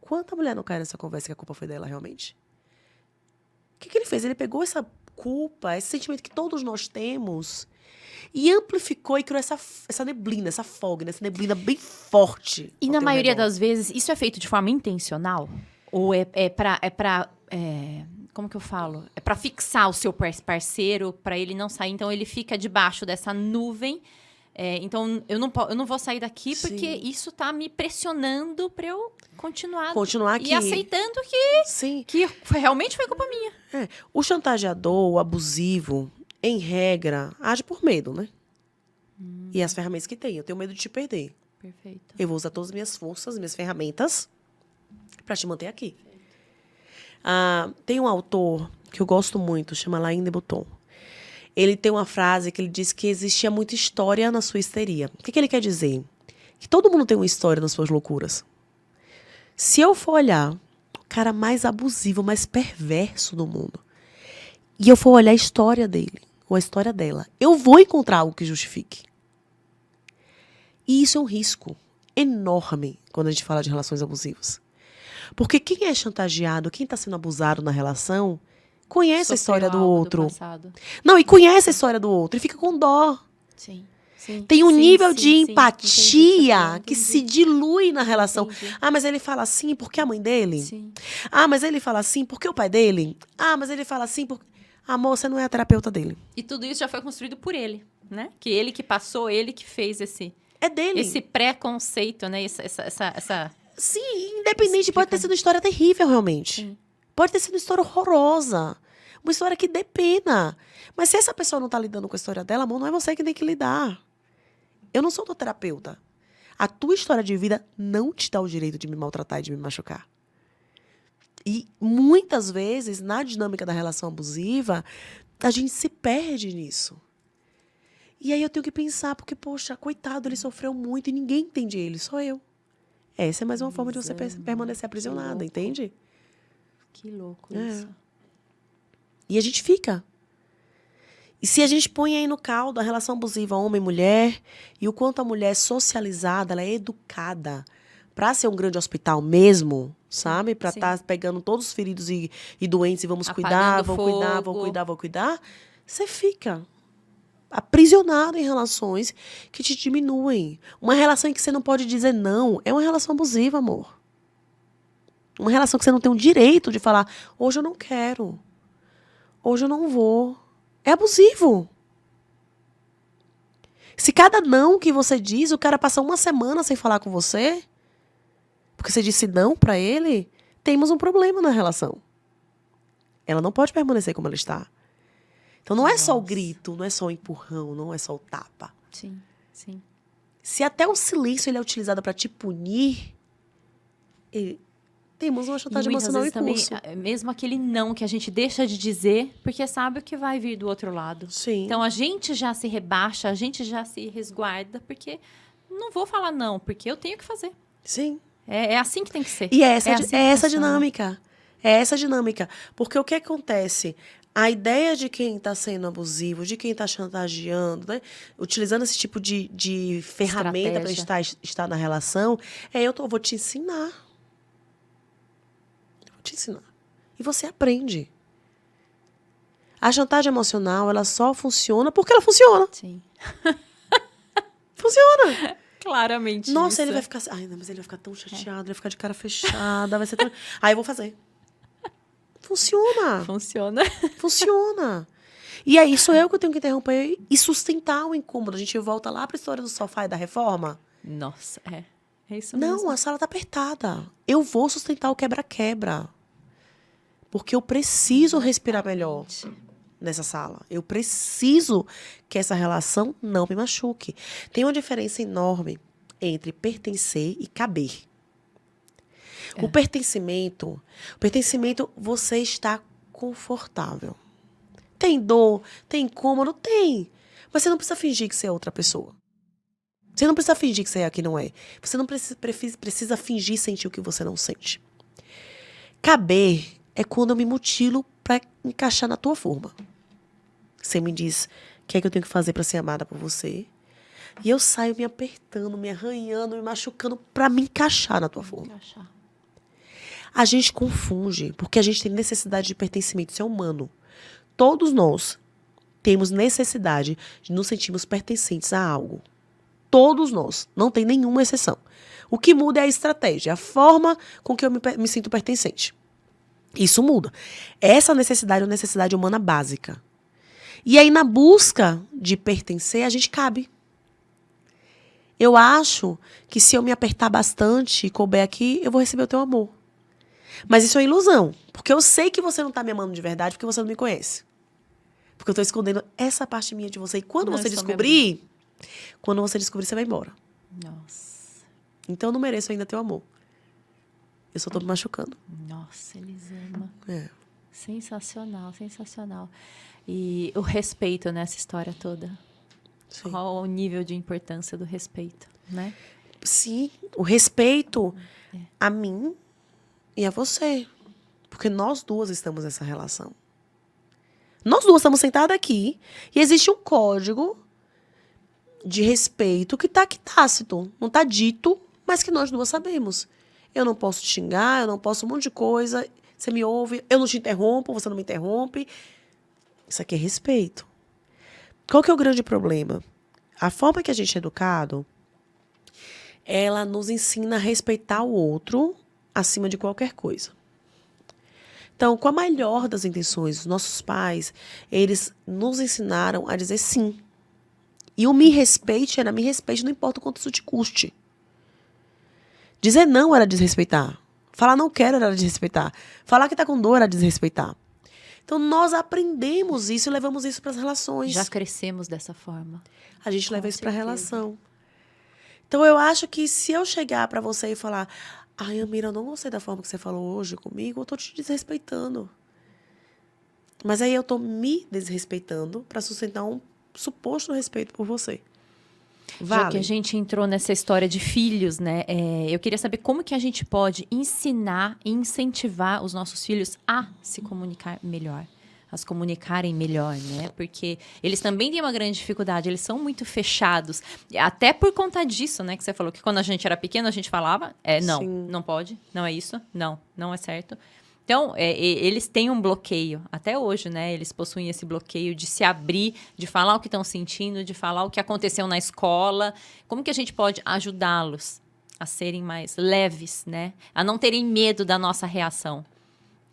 Quanta mulher não cai nessa conversa que a culpa foi dela, realmente? O que ele fez? Ele pegou essa culpa, esse sentimento que todos nós temos, e amplificou e criou essa neblina, essa fog, essa neblina bem forte. E na maioria das vezes, isso é feito de forma intencional? Ou como que eu falo? É pra fixar o seu parceiro, pra ele não sair. Então, ele fica debaixo dessa nuvem. Então, eu não vou sair daqui porque isso tá me pressionando pra eu continuar aqui. E aceitando que realmente foi culpa minha. O chantageador, o abusivo, em regra, age por medo, né? E as ferramentas que tem. Eu tenho medo de te perder. Perfeito. Eu vou usar todas as minhas forças, minhas ferramentas pra te manter aqui. Tem um autor que eu gosto muito, chama Alain de Botton. Ele tem uma frase que ele diz que existia muita história na sua histeria. O que ele quer dizer? Que todo mundo tem uma história nas suas loucuras. Se eu for olhar o cara mais abusivo, mais perverso do mundo, e eu for olhar a história dele, ou a história dela, eu vou encontrar algo que justifique. E isso é um risco enorme quando a gente fala de relações abusivas. Porque quem é chantageado, quem está sendo abusado na relação, conhece a história do outro. Não, e conhece a história do outro e fica com dó. Sim. Tem um nível de empatia que se dilui na relação. Entendi. Mas ele fala assim porque a mãe dele? Sim. Mas ele fala assim porque o pai dele? Mas ele fala assim porque... Amor, você não é a terapeuta dele. E tudo isso já foi construído por ele, né? Que ele que passou, ele que fez É dele. esse preconceito, né? Essa... Sim, independente, pode ter sido uma história terrível, realmente. Sim. Pode ter sido uma história horrorosa. Uma história que dê pena. Mas se essa pessoa não tá lidando com a história dela, amor, não é você que tem que lidar. Eu não sou tua terapeuta. A tua história de vida não te dá o direito de me maltratar e de me machucar. E muitas vezes, na dinâmica da relação abusiva, a gente se perde nisso. E aí eu tenho que pensar, porque, poxa, coitado, ele sofreu muito e ninguém entende ele, só eu. Essa é mais uma forma de você permanecer aprisionada, entende? Que louco isso. E a gente fica. E se a gente põe aí no caldo a relação abusiva homem e mulher, e o quanto a mulher é socializada, ela é educada para ser um grande hospital mesmo, sabe? Para estar pegando todos os feridos e doentes e vamos cuidar, vou cuidar. Você fica aprisionado em relações que te diminuem. Uma relação em que você não pode dizer não é uma relação abusiva, amor. Uma relação que você não tem o direito de falar, hoje eu não quero, hoje eu não vou. É abusivo. Se cada não que você diz, o cara passa uma semana sem falar com você, porque você disse não pra ele, temos um problema na relação. Ela não pode permanecer como ela está. Então não é só o grito, não é só o empurrão, não é só o tapa. Sim. Se até o silêncio ele é utilizado para te punir, temos uma chantagem emocional em curso. Também, mesmo aquele não que a gente deixa de dizer, porque sabe o que vai vir do outro lado. Sim. Então a gente já se rebaixa, a gente já se resguarda, porque não vou falar não, porque eu tenho que fazer. Sim. É assim que tem que ser. E essa dinâmica. É essa dinâmica. Porque o que acontece? A ideia de quem está sendo abusivo, de quem está chantageando, né? Utilizando esse tipo de ferramenta para estar na relação, eu vou te ensinar. Vou te ensinar. E você aprende. A chantagem emocional, ela só funciona porque ela funciona. Sim. Funciona. Claramente. Nossa, isso. ele vai ficar... Ai, não, mas ele vai ficar tão chateado, ele vai ficar de cara fechada, vai ser tão... Aí eu vou fazer. Funciona. Funciona. E aí sou eu que eu tenho que interromper e sustentar o incômodo. A gente volta lá para a história do sofá e da reforma. Nossa, é isso mesmo. Não, a sala tá apertada. Eu vou sustentar o quebra-quebra. Porque eu preciso respirar melhor nessa sala. Eu preciso que essa relação não me machuque. Tem uma diferença enorme entre pertencer e caber. O pertencimento, você está confortável. Tem dor, tem incômodo, tem. Mas você não precisa fingir que você é outra pessoa. Você não precisa fingir que você é quem não é. Você não precisa fingir sentir o que você não sente. Caber é quando eu me mutilo pra encaixar na tua forma. Você me diz o que é que eu tenho que fazer pra ser amada por você. E eu saio me apertando, me arranhando, me machucando pra me encaixar na tua forma. A gente confunde, porque a gente tem necessidade de pertencimento. Isso é humano. Todos nós temos necessidade de nos sentirmos pertencentes a algo. Todos nós. Não tem nenhuma exceção. O que muda é a estratégia, a forma com que eu me sinto pertencente. Isso muda. Essa necessidade é uma necessidade humana básica. E aí, na busca de pertencer, a gente cabe. Eu acho que se eu me apertar bastante e couber aqui, eu vou receber o teu amor. Mas isso é ilusão. Porque eu sei que você não está me amando de verdade porque você não me conhece. Porque eu estou escondendo essa parte minha de você. E quando você descobrir, você vai embora. Nossa. Então eu não mereço ainda teu amor. Eu só estou me machucando. Nossa, Elisama. É. Sensacional, sensacional. E o respeito nessa história toda. Sim. Qual o nível de importância do respeito, né? Sim, o respeito a mim e a você. Porque nós duas estamos nessa relação. Nós duas estamos sentadas aqui e existe um código de respeito que está aqui tácito. Não está dito, mas que nós duas sabemos. Eu não posso te xingar, eu não posso um monte de coisa. Você me ouve, eu não te interrompo, você não me interrompe. Isso aqui é respeito. Qual que é o grande problema? A forma que a gente é educado, ela nos ensina a respeitar o outro acima de qualquer coisa. Então, com a melhor das intenções, os nossos pais, eles nos ensinaram a dizer sim. E o me respeite era me respeite, não importa o quanto isso te custe. Dizer não era desrespeitar. Falar não quero era desrespeitar. Falar que tá com dor era desrespeitar. Então, nós aprendemos isso e levamos isso para as relações. Já crescemos dessa forma. A gente leva isso para a relação. Então, eu acho que se eu chegar para você e falar: ai, Amira, eu não gostei da forma que você falou hoje comigo, eu tô te desrespeitando. Mas aí eu tô me desrespeitando para sustentar um suposto respeito por você. Vale. Já que a gente entrou nessa história de filhos, né? Eu queria saber como que a gente pode ensinar e incentivar os nossos filhos a se comunicar melhor. A se comunicarem melhor, né? Porque eles também têm uma grande dificuldade, eles são muito fechados. Até por conta disso, né? Que você falou que quando a gente era pequeno, a gente falava, não, Sim. não pode, não é isso, não é certo. Então, eles têm um bloqueio, até hoje, né? Eles possuem esse bloqueio de se abrir, de falar o que estão sentindo, de falar o que aconteceu na escola. Como que a gente pode ajudá-los a serem mais leves, né? A não terem medo da nossa reação.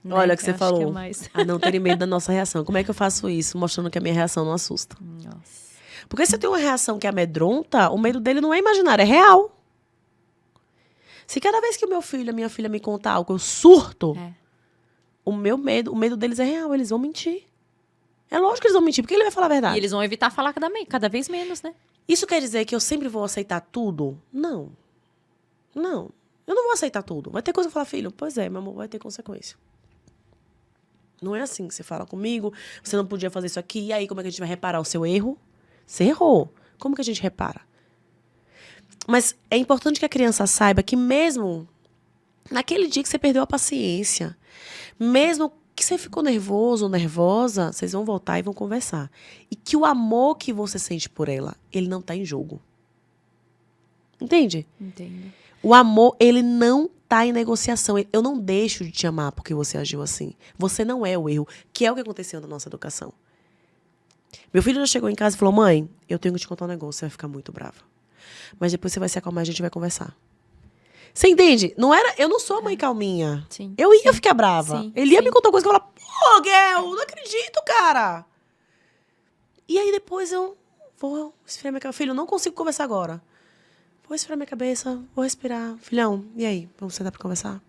Né? Olha o que você Eu acho falou, que é mais... a não terem medo da nossa reação. Como é que eu faço isso? Mostrando que a minha reação não assusta. Nossa. Porque se eu tenho uma reação que amedronta, o medo dele não é imaginário, é real. Se cada vez que o meu filho, a minha filha me contar algo, eu surto... O medo deles é real, eles vão mentir. É lógico que eles vão mentir, porque ele vai falar a verdade. E eles vão evitar falar cada vez menos, né? Isso quer dizer que eu sempre vou aceitar tudo? Não. Não. Eu não vou aceitar tudo. Vai ter coisa que eu falar, filho, pois é, meu amor, vai ter consequência. Não é assim que você fala comigo, você não podia fazer isso aqui, e aí como é que a gente vai reparar o seu erro? Você errou. Como que a gente repara? Mas é importante que a criança saiba que mesmo naquele dia que você perdeu a paciência, mesmo que você ficou nervoso ou nervosa, vocês vão voltar e vão conversar. E que o amor que você sente por ela, ele não está em jogo. Entende? Entendo. O amor, ele não está em negociação. Eu não deixo de te amar porque você agiu assim. Você não é o erro, que é o que aconteceu na nossa educação. Meu filho já chegou em casa e falou: mãe, eu tenho que te contar um negócio, você vai ficar muito brava. Mas depois você vai se acalmar e a gente vai conversar. Você entende? Eu não sou a mãe calminha. Sim, eu ia ficar brava. Sim, ele ia sim. me contar uma coisa que eu ia falar: pô, Guel, não acredito, cara. E aí depois eu vou esfriar minha cabeça. Filho, eu não consigo conversar agora. Vou esfriar minha cabeça, vou respirar. Filhão, e aí? Vamos sentar pra conversar?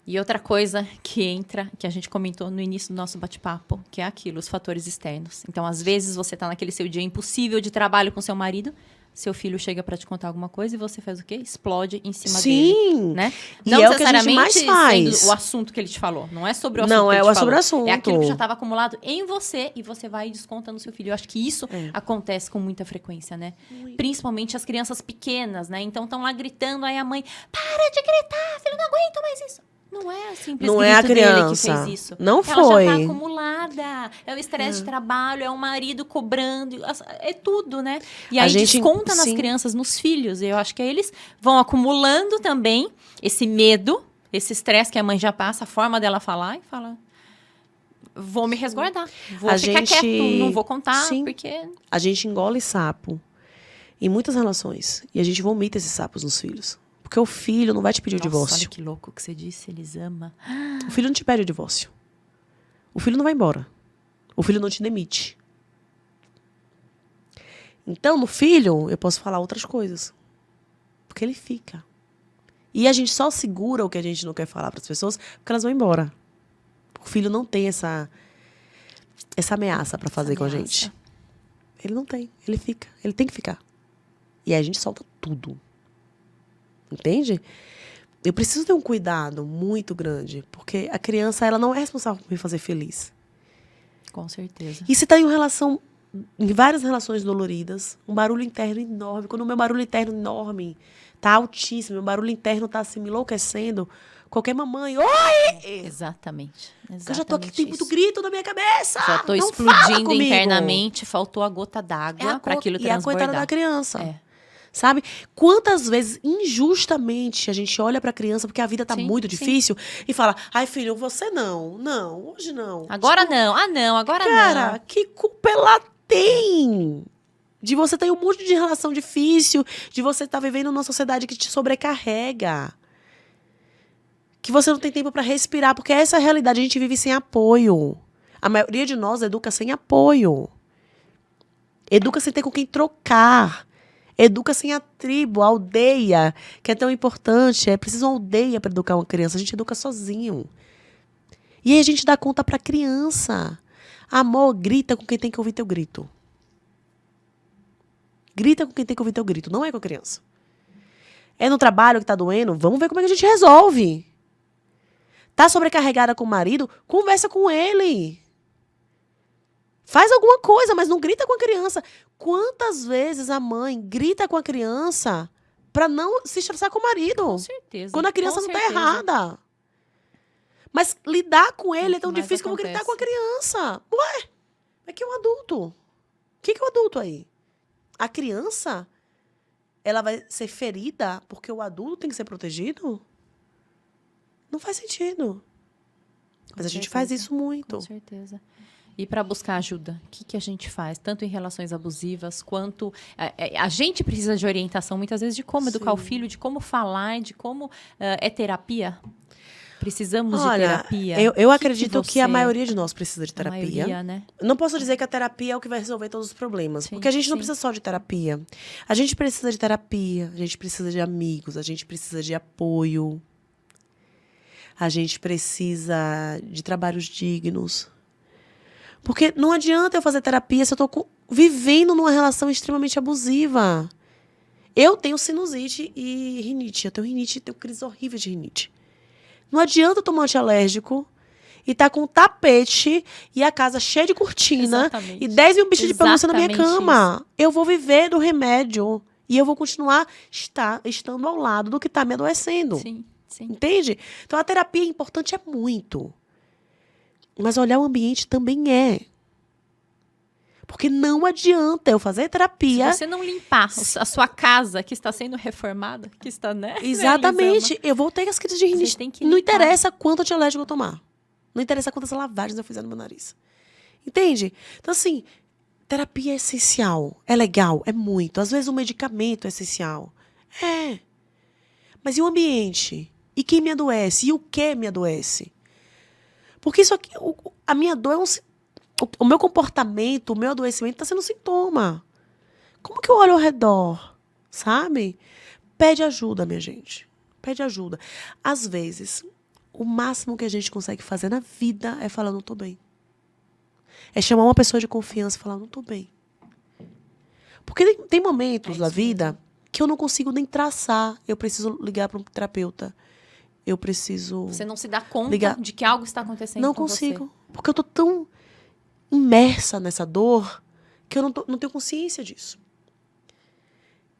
E outra coisa que entra, que a gente comentou no início do nosso bate-papo, que é aquilo, os fatores externos. Então, às vezes, você tá naquele seu dia impossível de trabalho com seu marido, seu filho chega para te contar alguma coisa e você faz o quê? Explode em cima Sim. dele, né? E Não é o que a gente mais faz. sendo o assunto que ele te falou. Não é sobre o assunto Não, que ele é te sobre falou. o assunto. É aquilo que já estava acumulado em você e você vai e desconta no seu filho. Eu acho que isso acontece com muita frequência, né? Principalmente as crianças pequenas, né? Então estão lá gritando, aí a mãe, para de gritar, filho, não aguento mais isso. Não é o simples Não grito é a dele que criança. fez isso. Não Ela foi. já tá acumulada. É o estresse de trabalho, é o marido cobrando, é tudo, né? E A aí gente- desconta nas sim. crianças, nos filhos. E eu acho que aí eles vão acumulando também esse medo, esse estresse que a mãe já passa, a forma dela falar e fala... Vou me resguardar. Vou A ficar gente- quieto, não vou contar, Sim. porque... A gente engole sapo em muitas relações. E a gente vomita esses sapos nos filhos. Porque o filho não vai te pedir o Nossa, divórcio. olha que louco que você disse, eles amam. O filho não te pede o divórcio. O filho não vai embora. O filho não te demite. Então, no filho, eu posso falar outras coisas. Porque ele fica. E a gente só segura o que a gente não quer falar para as pessoas porque elas vão embora. O filho não tem essa ameaça para fazer com a gente. Ele não tem. Ele fica. Ele tem que ficar. E aí a gente solta tudo. Entende? Eu preciso ter um cuidado muito grande. Porque a criança, ela não é responsável por me fazer feliz. Com certeza. E se está em várias relações doloridas, um barulho interno enorme. Quando o meu barulho interno enorme tá altíssimo, meu barulho interno tá assim me enlouquecendo, qualquer mamãe, oi! Exatamente. Eu já tô aqui, tem muito isso. grito na minha cabeça. Já tô Não fala explodindo comigo. internamente, faltou a gota d'água para aquilo E a coitada transbordar. da criança. É. Sabe? Quantas vezes, injustamente, a gente olha pra criança porque a vida tá Sim, muito sim. difícil e fala, ai filho, você não, hoje não. Agora não, agora Cara, não. que culpa ela tem? De você ter um monte de relação difícil, de você estar vivendo numa sociedade que te sobrecarrega. Que você não tem tempo para respirar, porque essa é a realidade, a gente vive sem apoio. A maioria de nós educa sem apoio. Educa sem ter com quem trocar. Educa sem a tribo, a aldeia, que é tão importante. É preciso uma aldeia para educar uma criança. A gente educa sozinho. E aí a gente dá conta para a criança. Amor, grita com quem tem que ouvir teu grito. Grita com quem tem que ouvir teu grito, não é com a criança. É no trabalho que tá doendo? Vamos ver como é que a gente resolve. Tá sobrecarregada com o marido? Conversa com ele. Faz alguma coisa, mas não grita com a criança. Quantas vezes a mãe grita com a criança para não se estressar com o marido? Com certeza. Quando a criança com não tá certeza. errada. Mas lidar com ele é tão Mas difícil como gritar acontece. com a criança. Ué, é que é um adulto. O que é o adulto aí? A criança, ela vai ser ferida porque o adulto tem que ser protegido? Não faz sentido. Mas a gente faz isso muito. Com certeza. E para buscar ajuda, o que a gente faz? Tanto em relações abusivas, quanto... A gente precisa de orientação, muitas vezes, de como educar o filho, de como falar, de como... é terapia? Precisamos de terapia? Eu acredito que a você- maioria de nós precisa de A terapia. maioria, né? Não posso dizer que a terapia é o que vai resolver todos os problemas. Sim, porque a gente não sim. precisa só de terapia. A gente precisa de terapia, a gente precisa de amigos, a gente precisa de apoio. A gente precisa de trabalhos dignos. Porque não adianta eu fazer terapia se eu estou vivendo numa relação extremamente abusiva. Eu tenho sinusite e rinite. Eu tenho rinite, tenho crise horrível de rinite. Não adianta eu tomar um antialérgico e tá com um tapete e a casa cheia de cortina Exatamente. e 10 mil bichos de pelúcia na minha Exatamente cama. Eu vou viver do remédio e eu vou continuar estando ao lado do que está me adoecendo. Sim, sim. Entende? Então a terapia é importante, é muito. Mas olhar o ambiente também é. Porque não adianta eu fazer terapia. Se você não limpar a sua casa que está sendo reformada, que está, né? Exatamente. Eu vou ter as crises de rinite. Você tem que Não limpar. interessa quanto antialérgico eu tomar. Não interessa quantas lavagens eu fizer no meu nariz. Entende? Então, assim, terapia é essencial. É legal, é muito. Às vezes o medicamento é essencial. É. Mas e o ambiente? E quem me adoece? E o que me adoece? Porque isso aqui, a minha dor é o meu comportamento, o meu adoecimento está sendo um sintoma. Como que eu olho ao redor? Sabe? Pede ajuda, minha gente. Pede ajuda. Às vezes, o máximo que a gente consegue fazer na vida é falar, não tô bem. É chamar uma pessoa de confiança e falar, não tô bem. Porque tem momentos da isso vida que eu não consigo nem traçar. Eu preciso ligar para um terapeuta. Eu preciso... Você não se dá conta ligar. de que algo está acontecendo Não com consigo. você. Porque eu tô tão imersa nessa dor que eu não tenho consciência disso.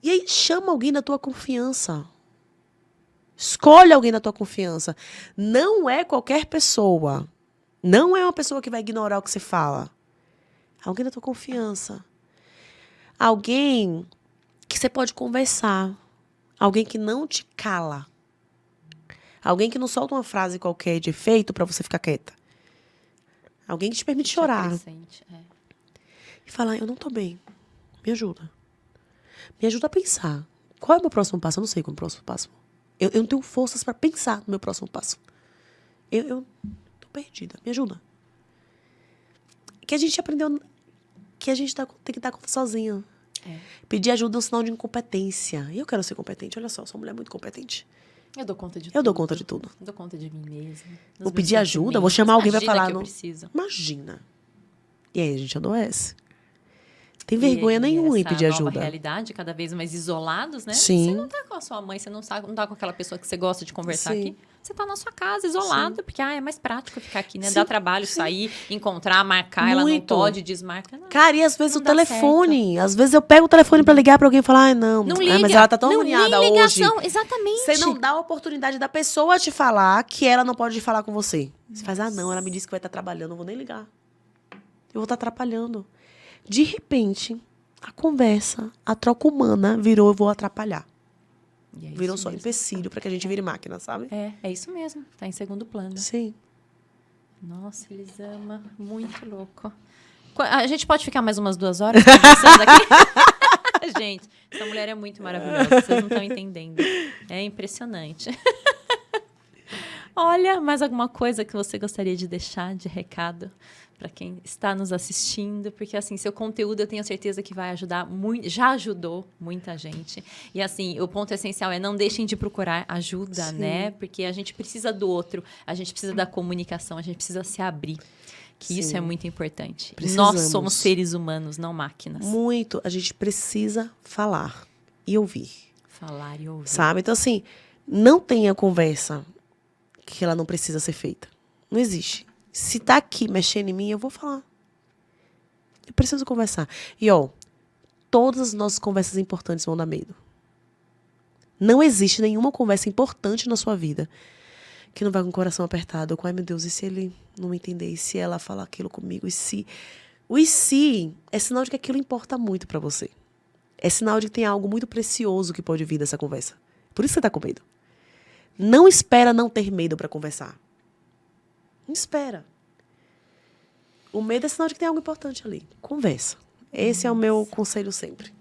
E aí, chama alguém da tua confiança. Escolhe alguém da tua confiança. Não é qualquer pessoa. Não é uma pessoa que vai ignorar o que você fala. Alguém da tua confiança. Alguém que você pode conversar. Alguém que não te cala. Alguém que não solta uma frase qualquer de efeito para você ficar quieta. Alguém que te permite chorar. E falar, eu não tô bem. Me ajuda. Me ajuda a pensar. Qual é o meu próximo passo? Eu não sei qual é o próximo passo. Eu não tenho forças para pensar no meu próximo passo. Eu tô perdida. Me ajuda. Que a gente aprendeu que a gente tem que dar conta sozinho. Pedir ajuda é um sinal de incompetência. E eu quero ser competente. Olha só, sou uma mulher muito competente. Eu dou conta de tudo. Eu dou conta de tudo. Eu dou conta de mim mesma. Vou pedir ajuda, vou chamar alguém para falar. Que eu preciso. Imagina. E aí a gente adoece. Tem vergonha nenhuma em pedir ajuda. Nova realidade, cada vez mais isolados, né? Sim. Você não tá com a sua mãe, você não tá com aquela pessoa que você gosta de conversar Sim. aqui. Você tá na sua casa, isolado, porque é mais prático ficar aqui, né? Sim. Dá trabalho sair, encontrar, marcar, ela não pode, desmarca. Não. Cara, e às vezes Não o dá telefone. Às vezes eu pego o telefone pra ligar pra alguém e falar, ai, não. Não liga. Mas ela tá tão não, agoniada nem hoje. ligação, exatamente. Você não dá a oportunidade da pessoa te falar que ela não pode falar com você. Você faz, não, ela me disse que vai estar trabalhando, eu vou nem ligar. Eu vou estar atrapalhando. De repente, a conversa, a troca humana virou, eu vou atrapalhar. Virou só empecilho pra que a gente vire máquina, sabe? É isso mesmo. Tá em segundo plano. Sim. Nossa, Elisama, muito louco. A gente pode ficar mais umas 2 horas conversando aqui? Gente, essa mulher é muito maravilhosa, vocês não estão entendendo. É impressionante. Olha, mais alguma coisa que você gostaria de deixar de recado para quem está nos assistindo? Porque, assim, seu conteúdo eu tenho certeza que vai ajudar muito, já ajudou muita gente. E, assim, o ponto essencial é não deixem de procurar ajuda, Sim. né? Porque a gente precisa do outro, a gente precisa da comunicação, a gente precisa se abrir. Que isso é muito importante. Precisamos. Nós somos seres humanos, não máquinas. Muito. A gente precisa falar e ouvir. Falar e ouvir. Sabe? Então, assim, não tenha conversa que ela não precisa ser feita. Não existe. Se tá aqui mexendo em mim, eu vou falar. Eu preciso conversar. E, ó, todas as nossas conversas importantes vão dar medo. Não existe nenhuma conversa importante na sua vida que não vai com o coração apertado. Com, ai, meu Deus, e se ele não me entender? E se ela falar aquilo comigo? E se... O e se é sinal de que aquilo importa muito pra você. É sinal de que tem algo muito precioso que pode vir dessa conversa. Por isso você tá com medo. Não espera não ter medo pra conversar. Não espera. O medo é sinal de que tem algo importante ali. Conversa. Esse é o meu conselho sempre.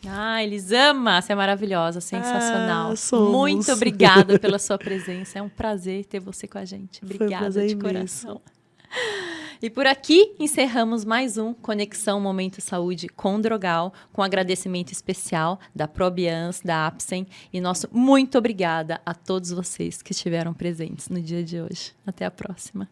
Ah, Elisama, você é maravilhosa, sensacional. Somos. Muito obrigada pela sua presença. É um prazer ter você com a gente. Foi um Obrigada prazer de imenso. coração. E por aqui encerramos mais um Conexão Momento Saúde com Drogal, com agradecimento especial da Probians, da Apsen, e nosso muito obrigada a todos vocês que estiveram presentes no dia de hoje. Até a próxima.